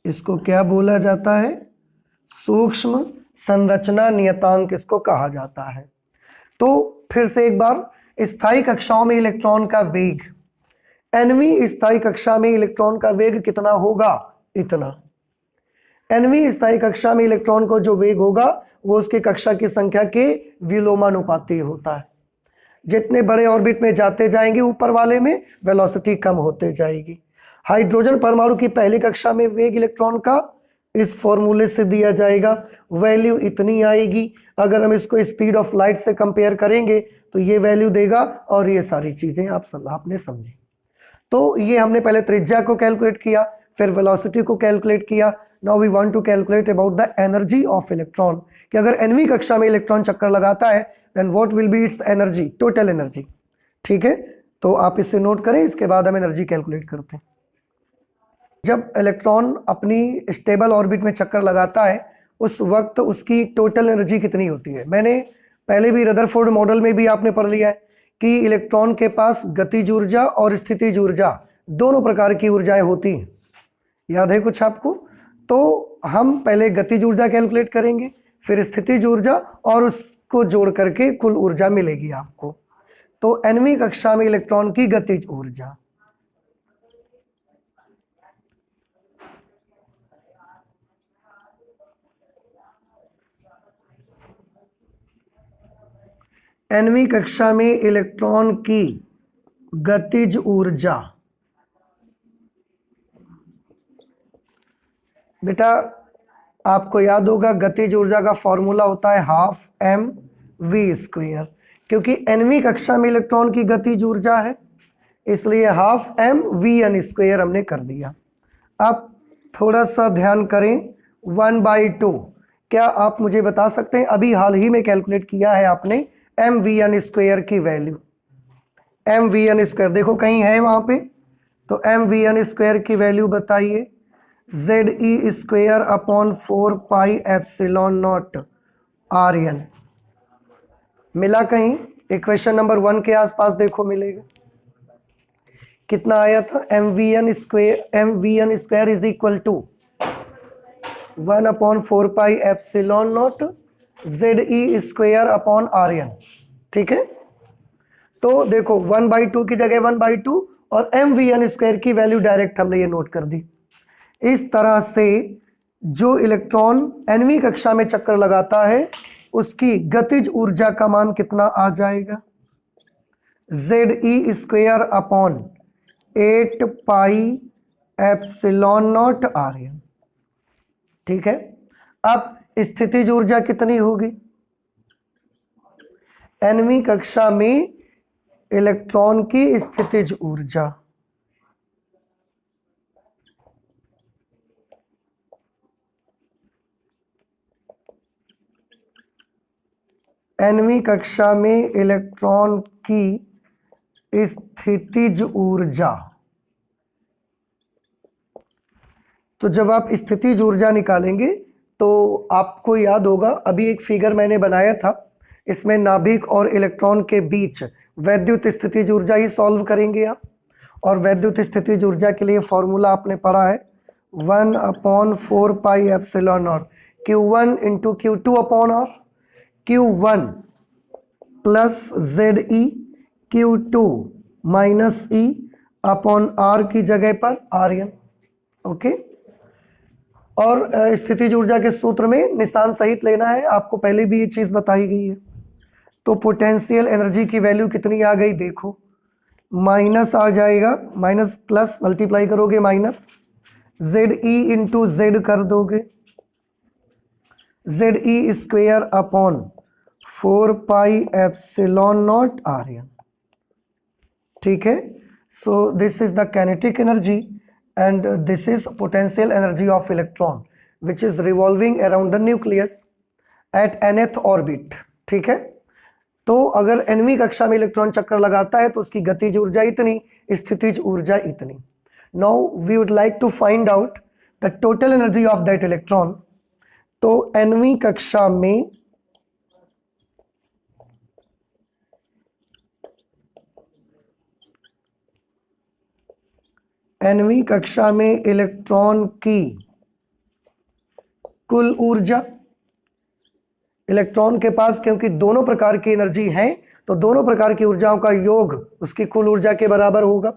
इसको क्या बोला जाता है? सूक्ष्म संरचना नियतांक इसको कहा जाता है। तो फिर से एक बार, स्थायी कक्षाओं में इलेक्ट्रॉन का वेग, nवीं स्थायी कक्षा में इलेक्ट्रॉन का वेग कितना होगा? इतना। nवीं स्थायी कक्षा में इलेक्ट्रॉन को जो वेग होगा वो उसकी कक्षा की संख्या के विलोमानुपाती होता है। जितने बड़े ऑर्बिट में जाते जाएंगे ऊपर वाले में वेलोसिटी कम होते जाएगी। हाइड्रोजन परमाणु की पहली कक्षा में वेग इलेक्ट्रॉन का इस फॉर्मूले से दिया जाएगा, वैल्यू इतनी आएगी। अगर हम इसको स्पीड ऑफ लाइट से कंपेयर करेंगे तो ये वैल्यू देगा, और ये सारी चीजें आपने समझी। तो ये हमने पहले त्रिज्या को कैलकुलेट किया, फिर वेलोसिटी को कैलकुलेट किया। Now we want to calculate about the energy of electron, कि अगर nवीं कक्षा में इलेक्ट्रॉन चक्कर लगाता है then what will be its energy, total energy. ठीक है, तो आप इसे नोट करें, इसके बाद हम एनर्जी कैलकुलेट करते हैं। जब इलेक्ट्रॉन अपनी स्टेबल ऑर्बिट में चक्कर लगाता है उस वक्त उसकी टोटल एनर्जी कितनी होती है? मैंने पहले भी रदरफोर्ड मॉडल में भी आपने पढ़ लिया है कि इलेक्ट्रॉन के पास गतिज ऊर्जा और स्थितिज ऊर्जा दोनों प्रकार की ऊर्जाएं होती हैं। याद है कुछ आपको? तो हम पहले गतिज ऊर्जा कैलकुलेट करेंगे, फिर स्थितिज ऊर्जा, और उसको जोड़ करके कुल ऊर्जा मिलेगी आपको। तो nवीं कक्षा में इलेक्ट्रॉन की गतिज ऊर्जा, nवीं कक्षा में इलेक्ट्रॉन की गतिज ऊर्जा, बेटा आपको याद होगा गतिज ऊर्जा का फॉर्मूला होता है हाफ एम वी स्क्वेयर, क्योंकि nवीं कक्षा में इलेक्ट्रॉन की गतिज ऊर्जा है इसलिए half m v n square हमने कर दिया। अब थोड़ा सा ध्यान करें, 1/2 क्या आप मुझे बता सकते हैं, अभी हाल ही में कैलकुलेट किया है आपने एम वी एन स्क्वेयर की value, m v n square देखो कहीं है वहां पे, तो एम वी एन स्क्वायर की वैल्यू बताइए, जेड ई square upon 4 pi epsilon nought r n, मिला कहीं? इक्वेशन नंबर 1 के आसपास देखो मिलेगा। कितना आया था? M v n square is equal to 1/4 pi epsilon not Z E square upon r n, ठीक है। तो देखो 1/2 की जगह 1/2 और एम वी एन स्क्वायर की वैल्यू डायरेक्ट हमने ये नोट कर दी। इस तरह से जो इलेक्ट्रॉन nवीं कक्षा में चक्कर लगाता है उसकी गतिज ऊर्जा का मान कितना आ जाएगा? जेड ई square upon 8 pi epsilon nought r n, ठीक है। अब स्थितिज ऊर्जा कितनी होगी? nवीं कक्षा में इलेक्ट्रॉन की स्थितिज ऊर्जा, nवीं कक्षा में इलेक्ट्रॉन की स्थितिज ऊर्जा, तो जब आप स्थितिज ऊर्जा निकालेंगे तो आपको याद होगा अभी एक फिगर मैंने बनाया था, इसमें नाभिक और इलेक्ट्रॉन के बीच वैद्युत स्थितिज ऊर्जा ही सॉल्व करेंगे आप। और वैद्युत स्थितिज ऊर्जा के लिए फॉर्मूला आपने पढ़ा है 1/4 pi epsilon nought Q1 into Q2 upon r, Q1 plus Z e, Q2 minus e upon r की जगह पर आर एन, ओके। और स्थितिज ऊर्जा के सूत्र में निशान सहित लेना है, आपको पहले भी ये चीज बताई गई है। तो पोटेंशियल एनर्जी की वैल्यू कितनी आ गई देखो, माइनस आ जाएगा, माइनस प्लस मल्टीप्लाई करोगे minus, Z e into Z कर दोगे, जेड ई square upon 4 pi epsilon nought r n, ठीक है। So this is the kinetic energy and this is potential energy of electron which is revolving around the nucleus at nth orbit, ठीक है। तो अगर nवीं कक्षा में इलेक्ट्रॉन चक्कर लगाता है तो उसकी गतिज ऊर्जा इतनी, स्थितिज ऊर्जा इतनी। Now we would like to find out the total energy of that electron। तो nवीं कक्षा में nवीं कक्षा में इलेक्ट्रॉन की कुल ऊर्जा, इलेक्ट्रॉन के पास क्योंकि दोनों प्रकार की एनर्जी है तो दोनों प्रकार की ऊर्जाओं का योग उसकी कुल ऊर्जा के बराबर होगा।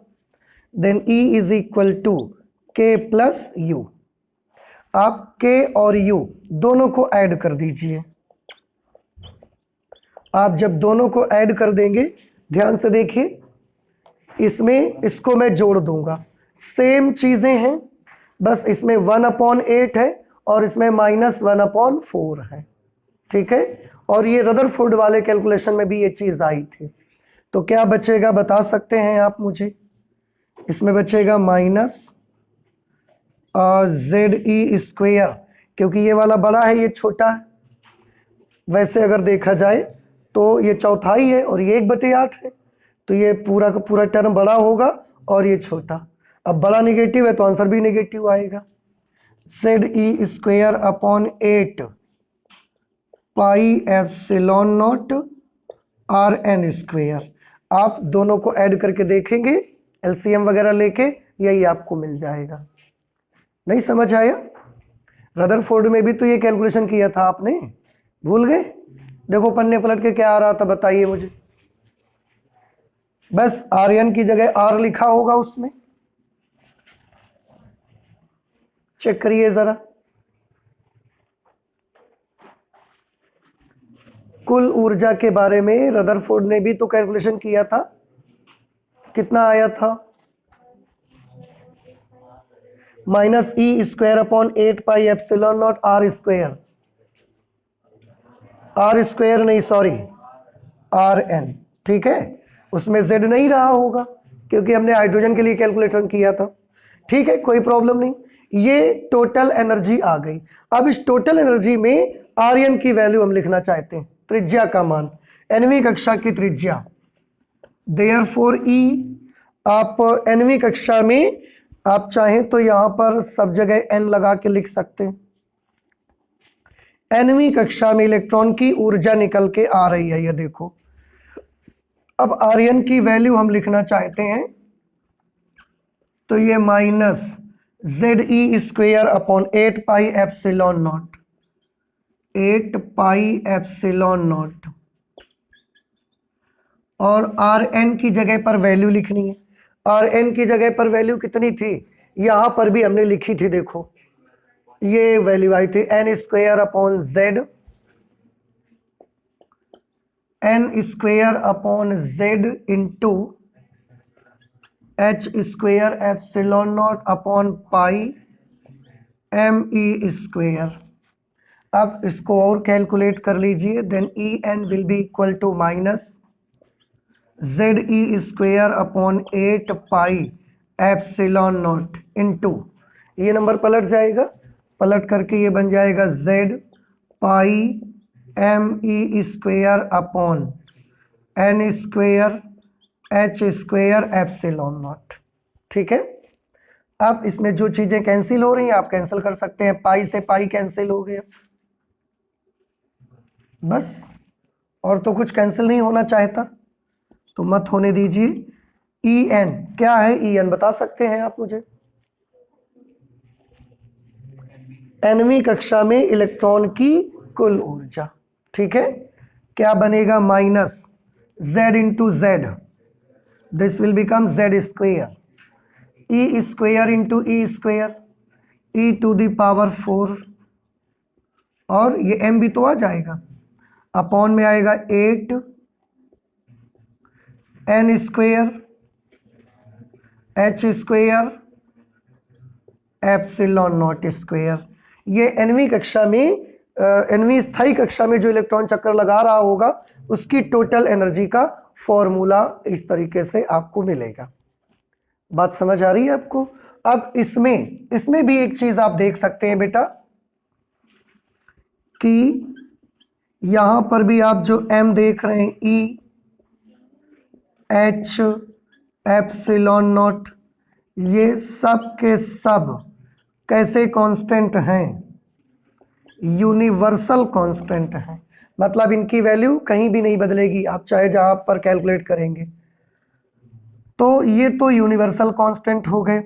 Then E is equal to K plus U। आप K और U दोनों को ऐड कर दीजिए। आप जब दोनों को ऐड कर देंगे, ध्यान से देखिए, इसमें इसको मैं जोड़ दूंगा, सेम चीजें हैं, बस इसमें 1/8 है और इसमें -1/4 है, ठीक है। और ये रदरफोर्ड वाले कैलकुलेशन में भी ये चीज आई थी। तो क्या बचेगा बता सकते हैं आप मुझे? इसमें बचेगा माइनस जेड ई स्क्वेयर, क्योंकि ये वाला बड़ा है ये छोटा है। वैसे अगर देखा जाए तो ये चौथाई है और ये 1/8 है, तो ये पूरा का पूरा टर्म बड़ा होगा और ये छोटा। अब बड़ा निगेटिव है तो आंसर भी निगेटिव आएगा। जेड ई square upon 8 pi epsilon nought r n square. आप दोनों को ऐड करके देखेंगे एलसीएम वगैरह लेके, यही आपको मिल जाएगा। नहीं समझ आया? रदरफोर्ड में भी तो ये कैलकुलेशन किया था आपने, भूल गए? देखो पन्ने पलट के क्या आ रहा था बताइए मुझे। बस Rn की जगह R लिखा होगा उसमें, चेक करिए जरा। कुल ऊर्जा के बारे में रदरफोर्ड ने भी तो कैलकुलेशन किया था, कितना आया था? -E²/8πε0 R स्क्वायर नहीं, सॉरी Rn, ठीक है। उसमें Z नहीं रहा होगा क्योंकि हमने हाइड्रोजन के लिए कैलकुलेशन किया था, ठीक है, कोई प्रॉब्लम नहीं। ये टोटल एनर्जी आ गई। अब इस टोटल एनर्जी में Rn की वैल्यू हम लिखना चाहते हैं, त्रिज्या का मान, nवीं कक्षा की त्रिज्या। देयरफॉर E, आप nवीं कक्षा में आप चाहें तो यहां पर सब जगह n लगा के लिख सकते हैं। nवीं कक्षा में इलेक्ट्रॉन की ऊर्जा निकल के आ रही है, ये देखो। अब Rn की वैल्यू हम लिखना चाहते हैं तो ये -ZE²/8πε0, 8πε0, और Rn की जगह पर वैल्यू लिखनी है। Rn की जगह पर वैल्यू कितनी थी, यहां पर भी हमने लिखी थी, देखो ये वैल्यू आई थी, n² इंटू h²ε0/πme²। अब इसको और कैलकुलेट कर लीजिए, then En will be equal to -ZE²/8πε0 into, ये नंबर पलट जाएगा, पलट करके ये बन जाएगा Z πme²/n²h²ε0, ठीक है। अब इसमें जो चीजें कैंसिल हो रही हैं आप कैंसिल कर सकते हैं, पाई से पाई कैंसिल हो गया, बस, और तो कुछ कैंसिल नहीं होना चाहता तो मत होने दीजिए। En क्या है, En बता सकते हैं आप मुझे? nवीं कक्षा में इलेक्ट्रॉन की कुल ऊर्जा, ठीक है, क्या बनेगा, -Z into Z, this will become Z², E² into E², e⁴, और ये m भी तो आ जाएगा, अपॉन में आएगा 8 n² h²ε0²। ये nवीं कक्षा में nवीं स्थायी कक्षा में जो इलेक्ट्रॉन चक्कर लगा रहा होगा उसकी टोटल एनर्जी का फॉर्मूला इस तरीके से आपको मिलेगा। बात समझ आ रही है आपको? अब इसमें भी एक चीज आप देख सकते हैं बेटा कि यहां पर भी आप जो m देख रहे हैं, E⁴0, ये सब के सब कैसे कांस्टेंट हैं, यूनिवर्सल कांस्टेंट हैं, मतलब इनकी वैल्यू कहीं भी नहीं बदलेगी, आप चाहे जहां पर कैलकुलेट करेंगे। तो ये तो यूनिवर्सल कांस्टेंट हो गए,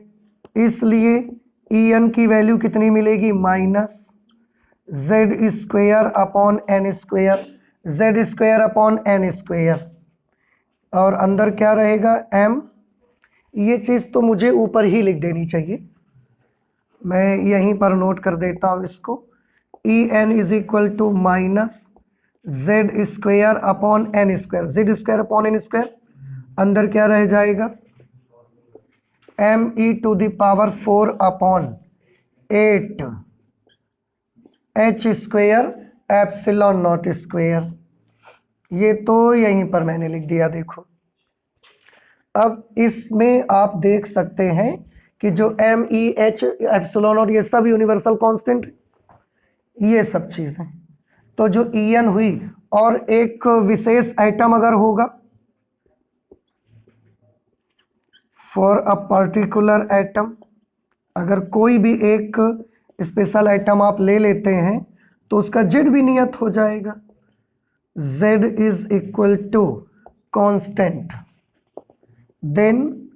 इसलिए En की वैल्यू कितनी मिलेगी, -Z²/n², Z²/n², और अंदर क्या रहेगा, m। ये चीज़ तो मुझे ऊपर ही लिख देनी चाहिए, मैं यहीं पर नोट कर देता हूँ इसको। En is equal to -Z²/n², Z²/n², अंदर क्या रह जाएगा, me⁴/8 h²ε0²। ये तो यहीं पर मैंने लिख दिया, देखो। अब इसमें आप देख सकते हैं कि जो m⁴ ये सब यूनिवर्सल कांस्टेंट, ये सब चीजें, तो जो En हुई, और एक विशेष एटम अगर होगा, फॉर अ पर्टिकुलर एटम, अगर कोई भी एक स्पेशल एटम आप ले लेते हैं तो उसका Z भी नियत हो जाएगा, Z is equal to constant. Then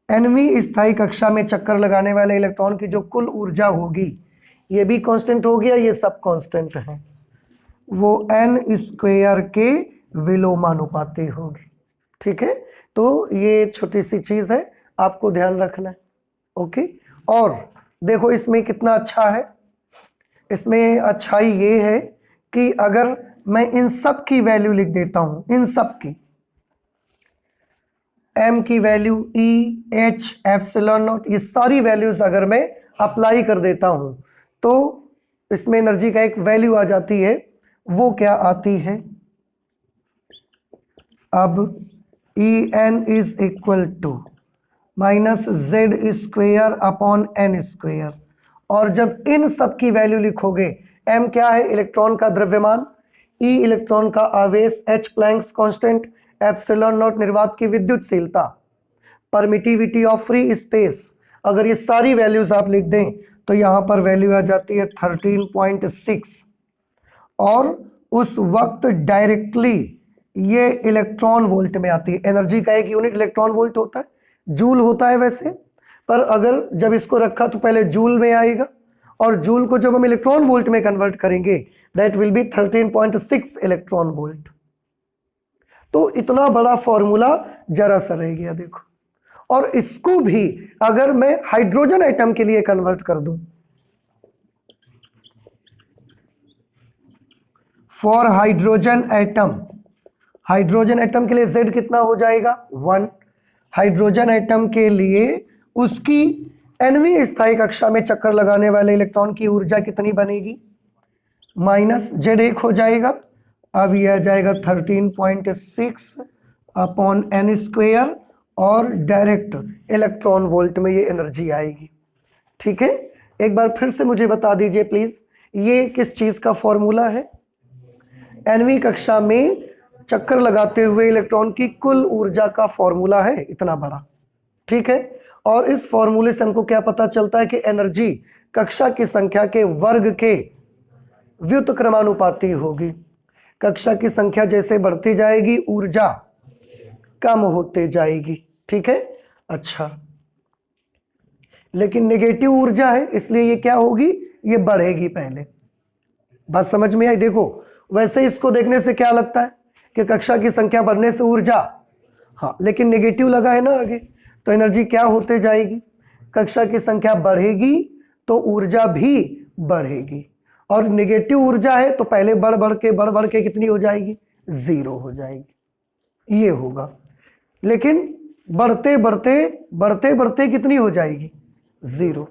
nवीं स्थायी कक्षा में चक्कर लगाने वाले इलेक्ट्रॉन की जो कुल ऊर्जा होगी ये भी कांस्टेंट हो गया, ये सब कांस्टेंट है, वो n² के विलोमानुपाती होगी, ठीक है। तो ये छोटी सी चीज है, आपको ध्यान रखना है। ओके, और देखो इसमें कितना अच्छा है। इसमें अच्छाई ये है कि अगर मैं इन सब की वैल्यू लिख देता हूं, इन सब की m की value, E, H, epsilon not, ये सारी वैल्यूज अगर मैं अप्लाई कर देता हूं तो इसमें एनर्जी का एक वैल्यू आ जाती है। वो क्या आती है? अब En is equal to minus Z square upon N square. और जब इन सब की वैल्यू लिखोगे, m क्या है? इलेक्ट्रॉन का द्रव्यमान, E इलेक्ट्रॉन का आवेश, H Planck's constant, epsilon not निर्वात की विद्युतशीलता, परमिटिविटी ऑफ फ्री स्पेस। अगर ये सारी वैल्यूज आप लिख दें तो यहां पर वैल्यू आ जाती है 13.6। और उस वक्त डायरेक्टली ये इलेक्ट्रॉन वोल्ट में आती है। एनर्जी का एक यूनिट इलेक्ट्रॉन वोल्ट होता है, जूल होता है वैसे, पर अगर जब इसको रखा तो पहले जूल में आएगा, और जूल को जब हम इलेक्ट्रॉन वोल्ट में कन्वर्ट करेंगे that will be 13.6 electron volt. तो इतना बड़ा फॉर्मूला जरा सा रह गया देखो। और इसको भी अगर मैं हाइड्रोजन एटम के लिए कन्वर्ट कर दूं, for hydrogen atom, hydrogen atom के लिए Z कितना हो जाएगा? 1। हाइड्रोजन एटम के लिए उसकी nवीं स्थायी कक्षा में चक्कर लगाने वाले इलेक्ट्रॉन की ऊर्जा कितनी बनेगी? माइनस Z1 हो जाएगा। अब यह आ जाएगा 13.6 अपॉन एन स्क्वेयर, और डायरेक्ट इलेक्ट्रॉन वोल्ट में ये एनर्जी आएगी। ठीक है, एक बार फिर से मुझे बता दीजिए प्लीज, ये किस चीज का फॉर्मूला है? nवीं कक्षा में चक्कर लगाते हुए इलेक्ट्रॉन की कुल ऊर्जा का फॉर्मूला है, इतना बड़ा। ठीक है, और इस फॉर्मूले से हमको क्या पता चलता है कि एनर्जी कक्षा की संख्या के वर्ग के व्युत्क्रमानुपाती होगी। कक्षा की संख्या जैसे बढ़ती जाएगी ऊर्जा कम होते जाएगी। ठीक है, अच्छा, लेकिन नेगेटिव ऊर्जा है इसलिए ये क्या होगी? ये बढ़ेगी पहले। बात समझ में आई? देखो वैसे इसको देखने से क्या लगता है कि कक्षा की संख्या बढ़ने से ऊर्जा, हाँ, लेकिन नेगेटिव लगा है ना आगे, तो एनर्जी क्या होते जाएगी? कक्षा की संख्या बढ़ेगी तो ऊर्जा भी बढ़ेगी, और नेगेटिव ऊर्जा है तो पहले बढ़ बढ़ के कितनी हो जाएगी? 0 हो जाएगी, ये होगा। लेकिन बढ़ते बढ़ते कितनी हो जाएगी? 0।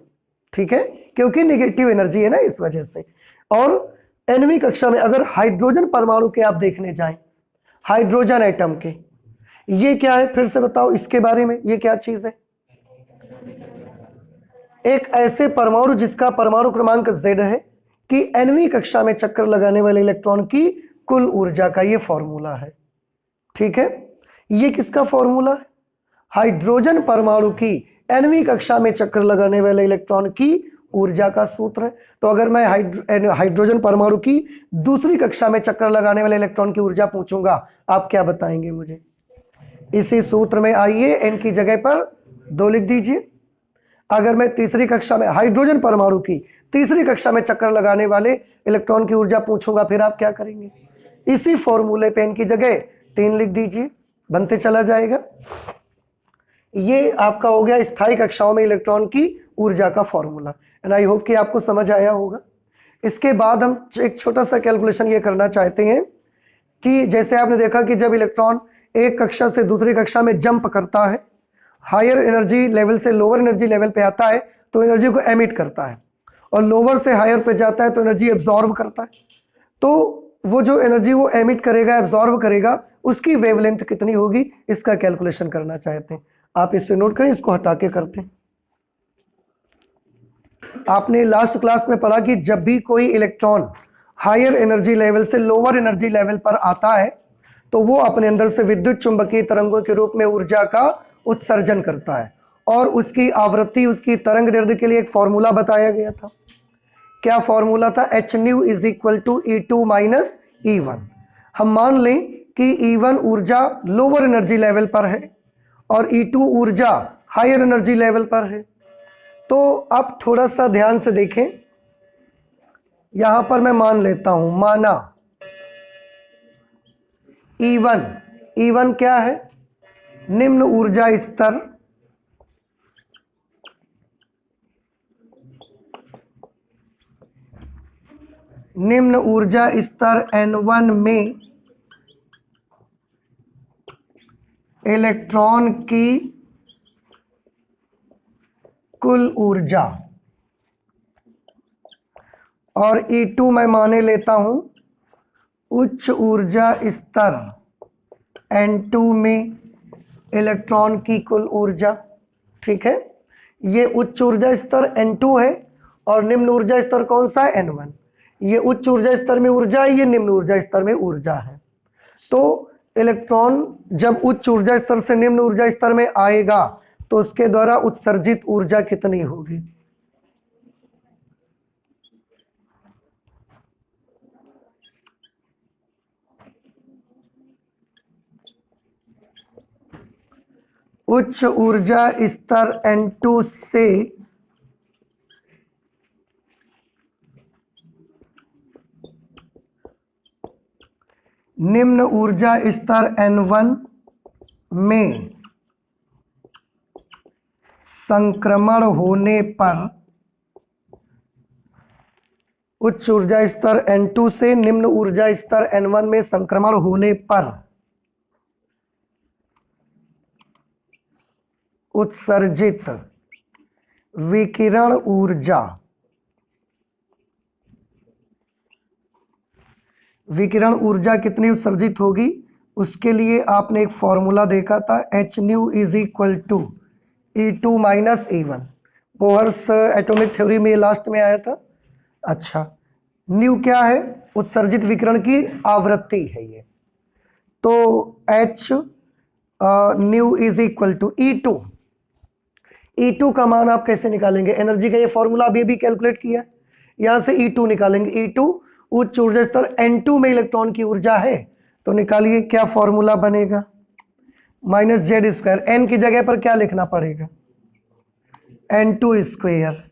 ठीक है, क्योंकि नेगेटिव एनर्जी है ना, इस वजह से। और nवीं कक्षा में अगर हाइड्रोजन परमाणु के आप देखने जाएं, हाइड्रोजन एटम के, ये क्या है फिर से बताओ इसके बारे में? ये क्या चीज है? एक ऐसे परमाणु जिसका परमाणु क्रमांक Z है कि nवीं कक्षा में चक्कर लगाने वाले इलेक्ट्रॉन की कुल ऊर्जा का ये फॉर्मूला है। ठीक है, ये किसका फॉर्मूला है? हाइड्रोजन परमाणु की nवीं कक्षा में चक्कर लगाने वाले इलेक्ट्रॉन की ऊर्जा का सूत्र है। तो अगर मैं हाइड्रोजन परमाणु की दूसरी कक्षा में चक्कर लगाने वाले इलेक्ट्रॉन की ऊर्जा पूछूंगा, आप क्या बताएंगे मुझे? इसी सूत्र में आइए, n की जगह पर 2 लिख दीजिए। अगर मैं तीसरी कक्षा में हाइड्रोजन परमाणु की तीसरी कक्षा में चक्कर लगाने वाले इलेक्ट्रॉन की ऊर्जा पूछूंगा, फिर आप क्या करेंगे? इसी फॉर्मूले पे n की जगह 3 लिख दीजिए, बनते चला जाएगा। ये आपका हो गया स्थायी कक्षाओं में इलेक्ट्रॉन की ऊर्जा का फॉर्मूला, एंड आई होप कि आपको समझ आया होगा। इसके बाद हम एक छोटा सा कैलकुलेशन ये करना चाहते हैं कि जैसे आपने देखा कि जब इलेक्ट्रॉन एक कक्षा से दूसरी कक्षा में जंप करता है, हायर एनर्जी लेवल से लोअर एनर्जी लेवल पे आता है तो एनर्जी को एमिट करता है, और लोअर से हायर पे जाता है तो एनर्जी एब्जॉर्ब करता है। तो वो जो एनर्जी वो एमिट करेगा, एब्जॉर्ब करेगा, उसकी वेवलेंथ कितनी होगी, इसका कैलकुलेशन करना चाहते हैं। आप इससे नोट करें, इसको हटा के करते हैं। आपने लास्ट क्लास में पढ़ा कि जब भी कोई इलेक्ट्रॉन हायर एनर्जी लेवल से लोअर एनर्जी लेवल पर आता है तो वो अपने अंदर से विद्युत चुंबकीय तरंगों के रूप में ऊर्जा का उत्सर्जन करता है, और उसकी आवृत्ति, उसकी तरंग दैर्ध्य के लिए एक फॉर्मूला बताया गया था। क्या फॉर्मूला था? hν is equal to E2 minus E1। हम मान लें कि E1 ऊर्जा लोअर एनर्जी लेवल पर है और E2 ऊर्जा हायर एनर्जी लेवल पर है। तो आप थोड़ा सा ध्यान से देखें, यहां पर मैं मान लेता हूं, माना E1 क्या है? निम्न ऊर्जा स्तर N1 में इलेक्ट्रॉन की कुल ऊर्जा, और E2 मैं माने लेता हूं उच्च ऊर्जा स्तर N2 में इलेक्ट्रॉन की कुल ऊर्जा। ठीक है, ये उच्च ऊर्जा स्तर N2 है और निम्न ऊर्जा स्तर कौन सा है? N1। ये उच्च ऊर्जा स्तर में ऊर्जा है, ये निम्न ऊर्जा स्तर में ऊर्जा है। तो इलेक्ट्रॉन जब उच्च ऊर्जा स्तर से निम्न ऊर्जा स्तर में आएगा तो उसके द्वारा उत्सर्जित ऊर्जा कितनी होगी? उच्च ऊर्जा स्तर N2 से निम्न ऊर्जा स्तर N1 में संक्रमण होने पर, उच्च ऊर्जा स्तर N2 से निम्न ऊर्जा स्तर N1 में संक्रमण होने पर उत्सर्जित विकिरण ऊर्जा, विकिरण ऊर्जा कितनी उत्सर्जित होगी? उसके लिए आपने एक फॉर्मूला देखा था, H nu is equal to E2 minus E1। Bohr's atomic theory में ये लास्ट में आया था। अच्छा, न्यू क्या है? उत्सर्जित विकिरण की आवृत्ति है ये। तो H nu is equal to E2। E2 का मान आप कैसे निकालेंगे? एनर्जी का ये फॉर्मूला अभी भी कैलकुलेट किया है, यहां से E2 निकालेंगे। E2 उच्च ऊर्जा स्तर N2 में इलेक्ट्रॉन की ऊर्जा है, तो निकालिए क्या फॉर्मूला बनेगा? Minus Z square. एन की जगह पर क्या लिखना पड़ेगा? N2 स्क्वायर,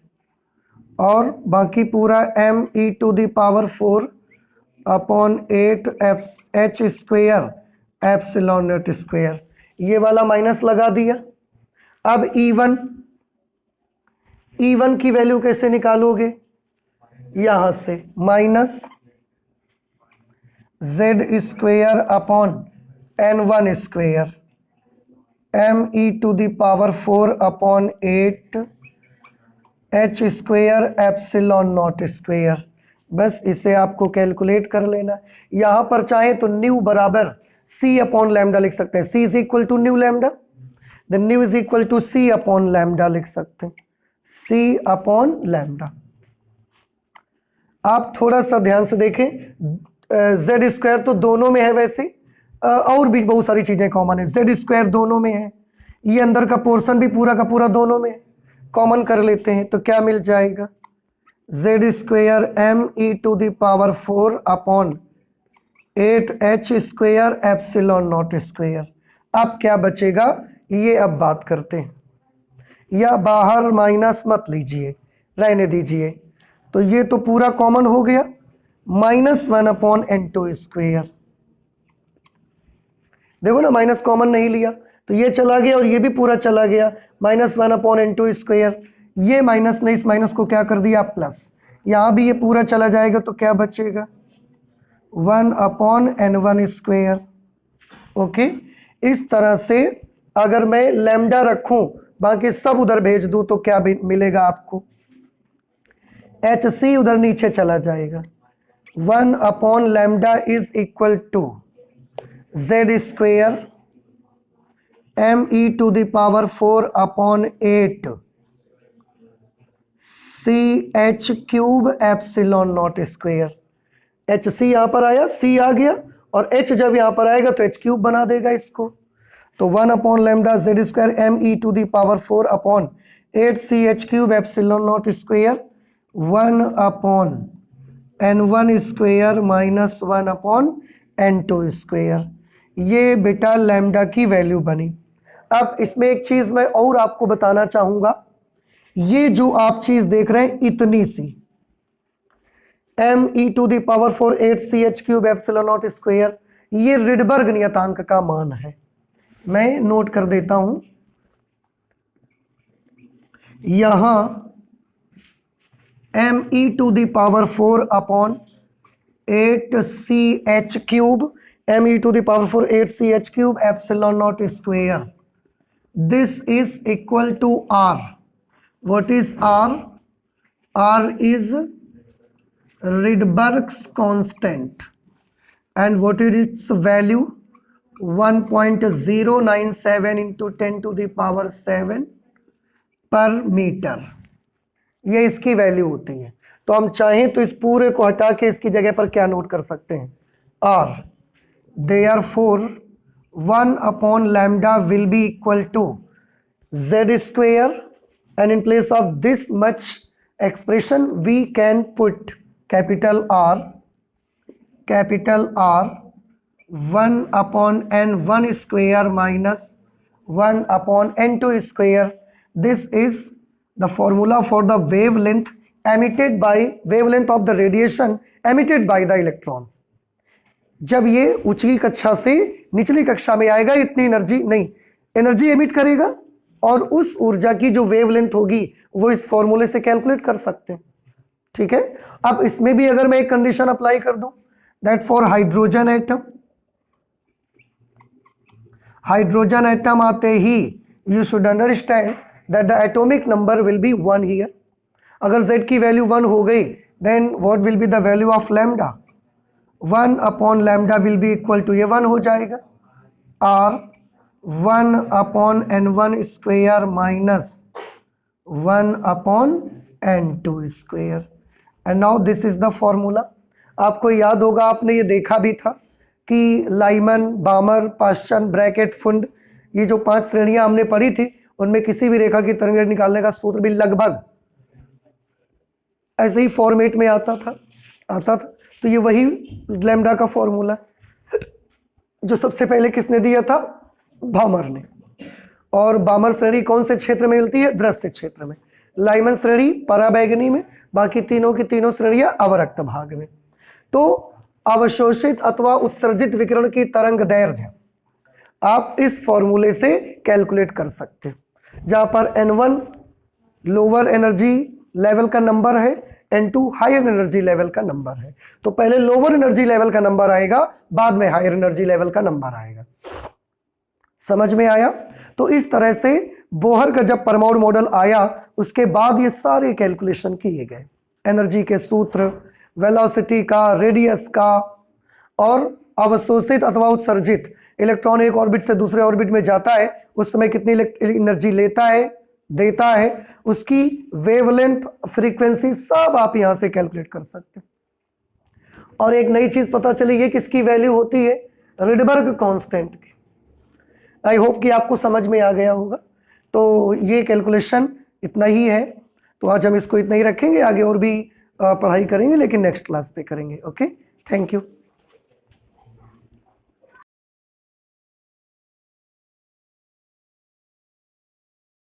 और बाकी पूरा me⁴ upon 8 H square epsilon nought square. ये वाला माइनस लगा दिया। अब E1 की वैल्यू कैसे निकालोगे? यहां से minus Z square upon N1 square me⁴ upon 8 H square epsilon nought square. बस इसे आपको कैलकुलेट कर लेना। यहां पर चाहे तो न्यू बराबर C अपॉन लैम्डा लिख सकते हैं। C is equal to nu lambda, then nu is equal to C upon lambda लिख सकते हैं। C upon lambda. आप थोड़ा सा ध्यान से देखें, जेड स्क्वायर तो दोनों में है, वैसे और भी बहुत सारी चीजें कॉमन है। जेड स्क्वायर दोनों में है, ये अंदर का पोर्शन भी पूरा का पूरा दोनों में है। कॉमन कर लेते हैं तो क्या मिल जाएगा? Z square me⁴ upon 8 H square epsilon nought square. अब क्या बचेगा ये अब बात करते हैं, या बाहर माइनस मत लीजिए, रहने दीजिए। तो ये तो पूरा कॉमन हो गया, -1 अपॉन N2 स्क्वायर। देखो ना, माइनस कॉमन नहीं लिया तो ये चला गया और ये भी पूरा चला गया, -1 अपॉन N2 स्क्वायर। ये माइनस ने इस माइनस को क्या कर दिया? प्लस। यहां भी ये पूरा चला जाएगा तो क्या बचेगा? 1 अपॉन N1 स्क्वायर। ओके, इस तरह से अगर मैं लैम्डा रखूं, बाकी सब उधर भेज दूं, तो क्या मिलेगा आपको? HC उधर नीचे चला जाएगा। 1 upon lambda is equal to Z square me⁴ upon 8 CH³ epsilon nought square. HC यहां पर आया, C आ गया, और H जब यहां पर आएगा तो H³ बना देगा इसको। तो 1 upon lambda Z square me⁴ upon 8 CH³ epsilon nought square 1 upon N1 square minus 1 upon N2 square. ये बेटा लैम्डा की वैल्यू बनी। अब इसमें एक चीज मैं और आपको बताना चाहूंगा, ये जो आप चीज देख रहे हैं इतनी सी me⁴ 8 CH³ epsilon nought square, ये रिडबर्ग नियतांक का मान है। मैं नोट कर देता हूं, यहां me⁴ upon 8ch3 me⁴ 8ch3 epsilon nought square, this is equal to R. What is R? R is Rydberg's constant. And what is its value? 1.097 into 10⁷ पर मीटर, ये इसकी वैल्यू होती है। तो हम चाहें तो इस पूरे को हटा के इसकी जगह पर क्या नोट कर सकते हैं? R. Therefore 1/λ will be equal to Z square, and in place of this much expression we can put capital R 1/n1 square minus 1/n2 square. This is the formula for the wavelength of the radiation emitted by the electron. जब ये ऊंची कक्षा से निचली कक्षा में आएगा, इतनी एनर्जी एमिट करेगा, और उस ऊर्जा की जो वेवलेंथ होगी वो इस फॉर्मूले से कैलकुलेट कर सकते हैं। ठीक है, अब इसमें भी अगर मैं एक कंडीशन अप्लाई कर दूं, दैट फॉर हाइड्रोजन एटम आते ही you should understand that the atomic number will be 1 here. अगर Z की वैल्यू 1 हो गई, then what will be the value of lambda? 1/λ will be equal to, ये 1 हो जाएगा, R 1/n1 square minus 1/n2 square. And now this is the formula. आपको याद होगा, आपने ये देखा भी था कि लाइमन, बामर, पाश्चन, ब्रैकेट, फुंड, ये जो 5 श्रेणियां हमने पढ़ी थी, उनमें किसी भी रेखा की तरंग निकालने का सूत्र भी लगभग ऐसे ही फॉर्मेट में आता था। तो ये वही लैम्डा का फॉर्मूला जो सबसे पहले किसने दिया था? बामर ने। और बामर श्रेणी कौन से क्षेत्र में मिलती है? दृश्य क्षेत्र में। लाइमन श्रेणी पराबैंगनी में, बाकी तीनों की तीनों श्रेणियां अवरक्त भाग में। तो अवशोषित अथवा उत्सर्जित विकिरण की तरंग दैर्ध्य आप इस फॉर्मूले से कैलकुलेट कर सकते हैं, जहां पर n1 लोअर एनर्जी लेवल का नंबर है, n2 हायर एनर्जी लेवल का नंबर है। तो पहले लोअर एनर्जी लेवल का नंबर आएगा, बाद में हायर एनर्जी लेवल का नंबर आएगा। समझ में आया? तो इस तरह से बोहर का जब परमाणु मॉडल आया, उसके बाद ये सारे कैलकुलेशन किए गए, एनर्जी के सूत्र, वेलोसिटी का, रेडियस का, और अवशोषित अथवा उत्सर्जित इलेक्ट्रॉन एक ऑर्बिट से दूसरे ऑर्बिट में जाता है, उस समय कितनी एनर्जी लेता है, देता है, उसकी वेवलेंथ, फ्रीक्वेंसी, सब आप यहां से कैलकुलेट कर सकते हैं। और एक नई चीज पता चली, ये किसकी वैल्यू होती है? रिडबर्ग कांस्टेंट की। आई होप कि आपको समझ में आ गया होगा। तो ये कैलकुलेशन इतना ही है। तो आज हम इसको इतना ही रखेंगे, आगे और भी पढ़ाई करेंगे, लेकिन नेक्स्ट क्लास पे करेंगे। Okay, thank you.